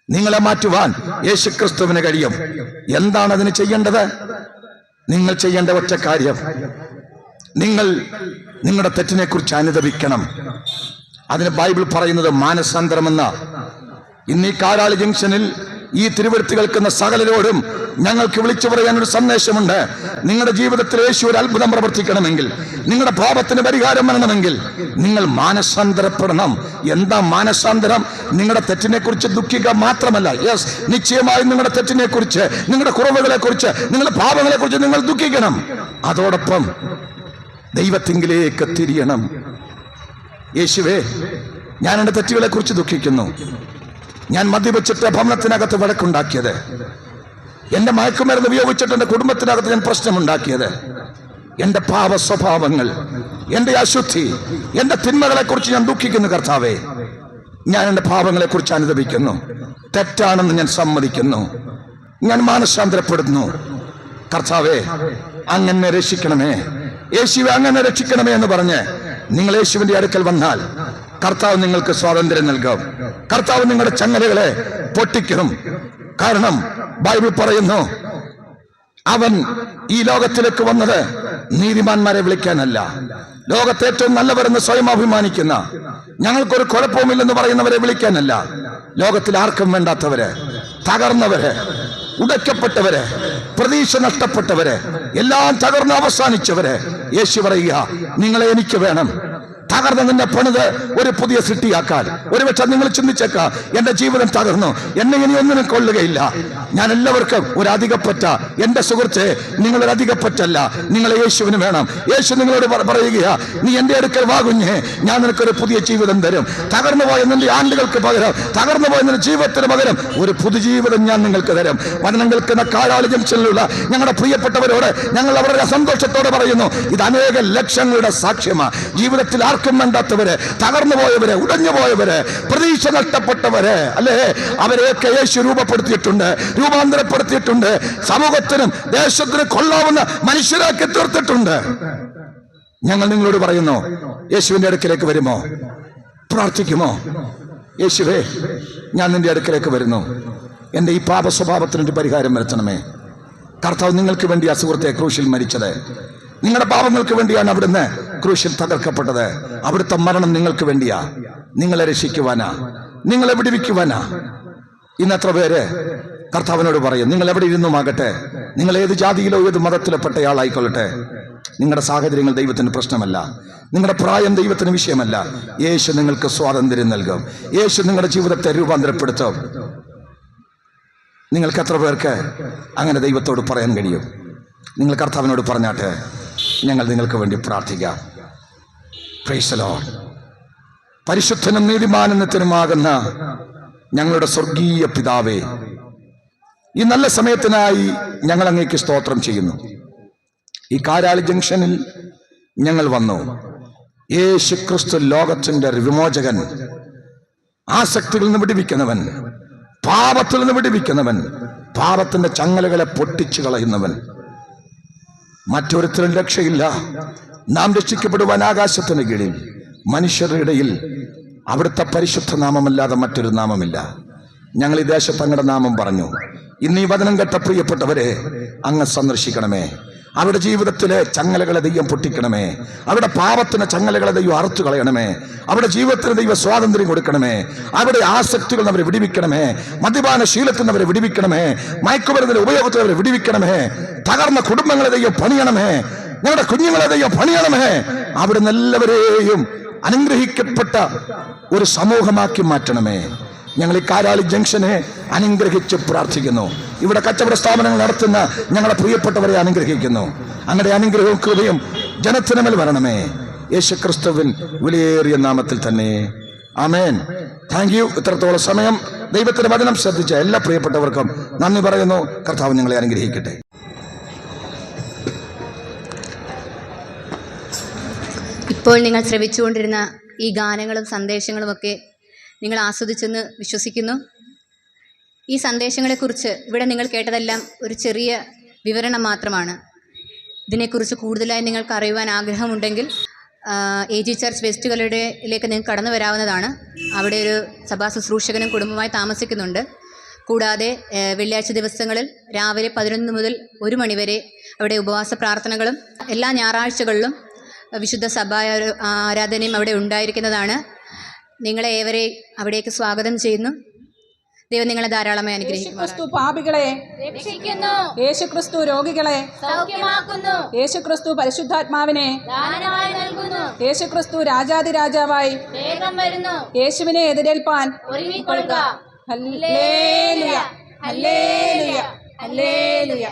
നിങ്ങളെ മാറ്റുവാൻ യേശുക്രിസ്തുവിന് കഴിയും. എന്താണ് അതിന് ചെയ്യേണ്ടത്? നിങ്ങൾ ചെയ്യേണ്ട ഒറ്റ കാര്യം, നിങ്ങൾ നിങ്ങളുടെ തെറ്റിനെ കുറിച്ച് അനുതപിക്കണം. അതിന് ബൈബിൾ പറയുന്നത് മാനസാന്തരമെന്ന. ഇന്ന് ഈ കാരാളി ജംഗ്ഷനിൽ ഈ തിരുവെഴുത്ത് കേൾക്കുന്ന സകലരോടും ഞങ്ങൾക്ക് വിളിച്ചു പറയാനൊരു സന്ദേശമുണ്ട്. നിങ്ങളുടെ ജീവിതത്തിൽ യേശു ഒരു അത്ഭുതം പ്രവർത്തിക്കണമെങ്കിൽ, നിങ്ങളുടെ പാപത്തിന് പരിഹാരം വരണമെങ്കിൽ നിങ്ങൾ മാനസാന്തരപ്പെടണം. എന്താ മാനസാന്തരം? നിങ്ങളുടെ തെറ്റിനെ കുറിച്ച് ദുഃഖിക്കുക മാത്രമല്ല, യെസ്, നിശ്ചയമായും നിങ്ങളുടെ തെറ്റിനെ കുറിച്ച്, നിങ്ങളുടെ കുറവുകളെ കുറിച്ച്, നിങ്ങളുടെ പാപങ്ങളെ കുറിച്ച് നിങ്ങൾ ദുഃഖിക്കണം. അതോടൊപ്പം ദൈവത്തിങ്കിലേക്ക് തിരിയണം. യേശുവേ, ഞാൻ എൻ്റെ തെറ്റുകളെ കുറിച്ച് ദുഃഖിക്കുന്നു. ഞാൻ മദ്യപിച്ചിട്ട് ഭവനത്തിനകത്ത് വഴക്കുണ്ടാക്കിയത്, എൻ്റെ മയക്കുമരുന്ന് ഉപയോഗിച്ചിട്ട് എൻ്റെ കുടുംബത്തിനകത്ത് ഞാൻ പ്രശ്നമുണ്ടാക്കിയത്, എൻ്റെ പാപ സ്വഭാവങ്ങൾ, എൻ്റെ അശുദ്ധി, എൻ്റെ തിന്മകളെ കുറിച്ച് ഞാൻ ദുഃഖിക്കുന്നു. കർത്താവേ, ഞാൻ എൻ്റെ പാപങ്ങളെ കുറിച്ച് അനുദപിക്കുന്നു. തെറ്റാണെന്ന് ഞാൻ സമ്മതിക്കുന്നു. ഞാൻ മാനസാന്തരപ്പെടുന്നു. കർത്താവേ, അങ്ങനെ രക്ഷിക്കണമേ, യേശുവെ അങ്ങനെ രക്ഷിക്കണമേ എന്ന് പറഞ്ഞ് നിങ്ങൾ യേശുവിന്റെ അടുക്കൽ വന്നാൽ കർത്താവ് നിങ്ങൾക്ക് സ്വാതന്ത്ര്യം നൽകും. കർത്താവ് നിങ്ങളുടെ ചങ്ങലകളെ പൊട്ടിക്കും. കാരണം ബൈബിൾ പറയുന്നു, അവൻ ഈ ലോകത്തിലേക്ക് വന്നത് നീതിമാന്മാരെ വിളിക്കാനല്ല, ലോകത്തെ ഏറ്റവും നല്ലവരെന്ന് സ്വയം അഭിമാനിക്കുന്ന, ഞങ്ങൾക്കൊരു കുഴപ്പവുമില്ലെന്ന് പറയുന്നവരെ വിളിക്കാനല്ല, ലോകത്തിൽ ആർക്കും വേണ്ടാത്തവര്, തകർന്നവര്, ഉടയ്ക്കപ്പെട്ടവര്, പ്രതീക്ഷ നഷ്ടപ്പെട്ടവര്, എല്ലാം തകർന്ന് അവസാനിച്ചവര്. യേശു പറയുക, നിങ്ങളെ എനിക്ക് വേണം. തകർന്ന് നിന്നെ പണിത് ഒരു പുതിയ സൃഷ്ടിയാക്കാൻ. ഒരുപക്ഷെ നിങ്ങൾ ചിന്തിച്ചേക്കാം, എന്റെ ജീവിതം തകർന്നു, എന്നെ ഇനി ഒന്നിനും കൊള്ളുകയില്ല, ഞാൻ എല്ലാവർക്കും ഒരു അധികപ്പറ്റ. എന്റെ സുഹൃത്തെ, നിങ്ങളൊരു അധികപ്പറ്റല്ല, നിങ്ങളെ യേശുവിന് വേണം. യേശു നിങ്ങളോട് പറയുകയാ, നീ എന്റെ അടുക്കൽ വാ കുഞ്ഞേ, ഞാൻ നിനക്കൊരു പുതിയ ജീവിതം തരും. തകർന്നു പോയ നിന്റെ ആണ്ടുകൾക്ക് പകരം, തകർന്നു പോയ നിന്റെ ജീവിതത്തിന് പകരം ഒരു പുതുജീവിതം ഞാൻ നിങ്ങൾക്ക് തരും. വചനം കേൾക്കുന്ന കാരാളി ജംഗ്ഷനിലുള്ള ഞങ്ങളുടെ പ്രിയപ്പെട്ടവരോട് ഞങ്ങൾ അവരുടെ സന്തോഷത്തോടെ പറയുന്നു, ഇത് അനേക ലക്ഷങ്ങളുടെ സാക്ഷ്യമാണ്. ജീവിതത്തിൽ ആർക്കും വേണ്ടാത്തവര്, തകർന്നു പോയവര്, ഉടഞ്ഞു പോയവര്, പ്രതീക്ഷ നഷ്ടപ്പെട്ടവര്, അല്ലേ, അവരെയൊക്കെ യേശു രൂപപ്പെടുത്തിയിട്ടുണ്ട്, രൂപാന്തരപ്പെടുത്തിയിട്ടുണ്ട്. സമൂഹത്തിനും ദേശത്തിനും കൊള്ളാവുന്ന മനുഷ്യരാക്കി തീർത്തിട്ടുണ്ട്. ഞങ്ങൾ നിങ്ങളോട് പറയുന്നു, യേശുവിന്റെ അടുക്കിലേക്ക് വരുമോ? പ്രാർത്ഥിക്കുമോ? യേശുവേ, ഞാൻ നിന്റെ അടുക്കിലേക്ക് വരുന്നു, എന്റെ ഈ പാപ സ്വഭാവത്തിനൊരു പരിഹാരം വരുത്തണമേ. കർത്താവ് നിങ്ങൾക്ക് വേണ്ടി ആ സുഹൃത്തെ ക്രൂശിൽ മരിച്ചത്, നിങ്ങളുടെ പാപങ്ങൾക്ക് വേണ്ടിയാണ് അവിടുന്ന് ക്രൂശിൽ തകർക്കപ്പെട്ടത്. അവിടുത്തെ മരണം നിങ്ങൾക്ക് വേണ്ടിയാ, നിങ്ങളെ രക്ഷിക്കുവാനാ, നിങ്ങളെ വിടുവിക്കുവാനാ. ഇന്നെത്ര പേര് കർത്താവിനോട് പറയും, നിങ്ങൾ എവിടെ ഇരുന്നുമാകട്ടെ, നിങ്ങൾ ഏത് ജാതിയിലോ ഏത് മതത്തിലോ പെട്ടയാളായിക്കൊള്ളട്ടെ, നിങ്ങളുടെ സാഹചര്യങ്ങൾ ദൈവത്തിന് പ്രശ്നമല്ല, നിങ്ങളുടെ പ്രായം ദൈവത്തിന് വിഷയമല്ല. യേശു നിങ്ങൾക്ക് സ്വാതന്ത്ര്യം നൽകും. യേശു നിങ്ങളുടെ ജീവിതത്തെ രൂപാന്തരപ്പെടുത്തും. നിങ്ങൾക്ക് എത്ര പേർക്ക് അങ്ങനെ ദൈവത്തോട് പറയാൻ കഴിയും? നിങ്ങൾ കർത്താവിനോട് പറഞ്ഞാട്ടെ, ഞങ്ങൾ നിങ്ങൾക്ക് വേണ്ടി പ്രാർത്ഥിക്കാം. Praise the lord. പരിശുദ്ധനും നീതിമാനത്തിനുമാകുന്ന ഞങ്ങളുടെ സ്വർഗീയ പിതാവേ, ഈ നല്ല സമയത്തിനായി ഞങ്ങൾ അങ്ങേക്ക് സ്തോത്രം ചെയ്യുന്നു. ഈ കാരാളി ജംഗ്ഷനിൽ ഞങ്ങൾ വന്നു. യേശു ക്രിസ്തു ലോകത്തിന്റെ വിമോചകൻ, ആസക്തികളിൽ നിന്ന് വിടുവിക്കുന്നവൻ, പാപത്തിൽ നിന്ന് വിടുവിക്കുന്നവൻ, പാപത്തിന്റെ ചങ്ങലകളെ പൊട്ടിച്ചു കളയുന്നവൻ. മറ്റൊരുത്തരും രക്ഷയില്ല. നാം രക്ഷിക്കപ്പെടുവാൻ ആകാശത്തിന് കീഴിൽ മനുഷ്യരുടെ ഇടയിൽ അവിടുത്തെ പരിശുദ്ധ നാമമല്ലാതെ മറ്റൊരു നാമമില്ല. ഞങ്ങൾ ഈ ദേശത്ത് അങ്ങയുടെ നാമം പറഞ്ഞു. ഇന്ന് ഈ വചനം കേട്ട പ്രിയപ്പെട്ടവരെ അങ്ങ് സന്ദർശിക്കണമേ. അവരുടെ ജീവിതത്തിലെ ചങ്ങലകളെ ദൈവം പൊട്ടിക്കണമേ. അവരുടെ പാപത്തിന് ചങ്ങലകളെ ദൈവം അറുത്തു കളയണമേ. അവരുടെ ജീവിതത്തിന് ദൈവം സ്വാതന്ത്ര്യം കൊടുക്കണമേ. അവരുടെ ആസക്തികൾ അവരെ വിടിവിക്കണമേ. മദ്യപാന ശീലത്തിൽ നിന്ന് അവരെ വിടിവിക്കണമേ. മയക്കുമരുന്നിന്റെ ഉപയോഗത്തിൽ അവരെ വിടിവിക്കണമേ. തകർന്ന കുടുംബങ്ങളെ ദൈവം പണിയണമേ. ഞങ്ങളുടെ കുഞ്ഞുങ്ങളെ ദൈവം പണിയണമേ. അവിടുന്ന് എല്ലാവരെയും അനുഗ്രഹിക്കപ്പെട്ട ഒരു സമൂഹമാക്കി മാറ്റണമേ. ഞങ്ങൾ ഈ കാരാളി ജംഗ്ഷനെ അനുഗ്രഹിച്ച് പ്രാർത്ഥിക്കുന്നു. ഇവിടെ കച്ചവട സ്ഥാപനങ്ങൾ നടത്തുന്ന ഞങ്ങളുടെ പ്രിയപ്പെട്ടവരെ അനുഗ്രഹിക്കുന്നു. അങ്ങനെ അനുഗ്രഹവും കൃപയും ജനത്തിന് മേൽ വരണമേ. യേശുക്രിസ്തുവിൻ വിലയേറിയ നാമത്തിൽ തന്നെ ആമേൻ. Thank you. ഇത്രത്തോളം സമയം ദൈവത്തിന്റെ വചനം ശ്രദ്ധിച്ച എല്ലാ പ്രിയപ്പെട്ടവർക്കും നന്ദി പറയുന്നു. കർത്താവ് ഞങ്ങളെ അനുഗ്രഹിക്കട്ടെ. ഇപ്പോൾ നിങ്ങൾ ശ്രവിച്ചുകൊണ്ടിരുന്ന ഈ ഗാനങ്ങളും സന്ദേശങ്ങളുമൊക്കെ നിങ്ങൾ ആസ്വദിച്ചെന്ന് വിശ്വസിക്കുന്നു. ഈ സന്ദേശങ്ങളെക്കുറിച്ച് ഇവിടെ നിങ്ങൾ കേട്ടതെല്ലാം ഒരു ചെറിയ വിവരണം മാത്രമാണ്. ഇതിനെക്കുറിച്ച് കൂടുതലായി നിങ്ങൾക്ക് അറിയുവാൻ ആഗ്രഹമുണ്ടെങ്കിൽ AG ചർച്ച് വെസ്റ്റുകളിലേക്ക് നിങ്ങൾക്ക് കടന്നു വരാവുന്നതാണ്. അവിടെ ഒരു സഭാ ശുശ്രൂഷകനും കുടുംബമായി താമസിക്കുന്നുണ്ട്. കൂടാതെ വെള്ളിയാഴ്ച ദിവസങ്ങളിൽ രാവിലെ 11 മുതൽ 1 മണിവരെ അവിടെ ഉപവാസ പ്രാർത്ഥനകളും എല്ലാ ഞായറാഴ്ചകളിലും വിശുദ്ധ സഭാ ആരാധനയും അവിടെ ഉണ്ടായിരിക്കുന്നതാണ്. നിങ്ങളെ ഏവരെ അവിടേക്ക് സ്വാഗതം ചെയ്യുന്നു. ദൈവം നിങ്ങളെ ധാരാളമായി അനുഗ്രഹിക്കും. യേശുക്രിസ്തു പാപികളെ രക്ഷിക്കുന്നു, യേശുക്രിസ്തു രോഗികളെ സൗഖ്യമാക്കുന്നു, യേശുക്രിസ്തു പരിശുദ്ധാത്മാവിനെ ദാനമായി നൽകുന്നു, യേശുക്രിസ്തു രാജാതിരാജാവായി വേഗം വരുന്നു, യേശുവിനെ എതിരേൽപ്പാൻ ഒരുങ്ങിക്കൊള്ളുക. Hallelujah, hallelujah, hallelujah.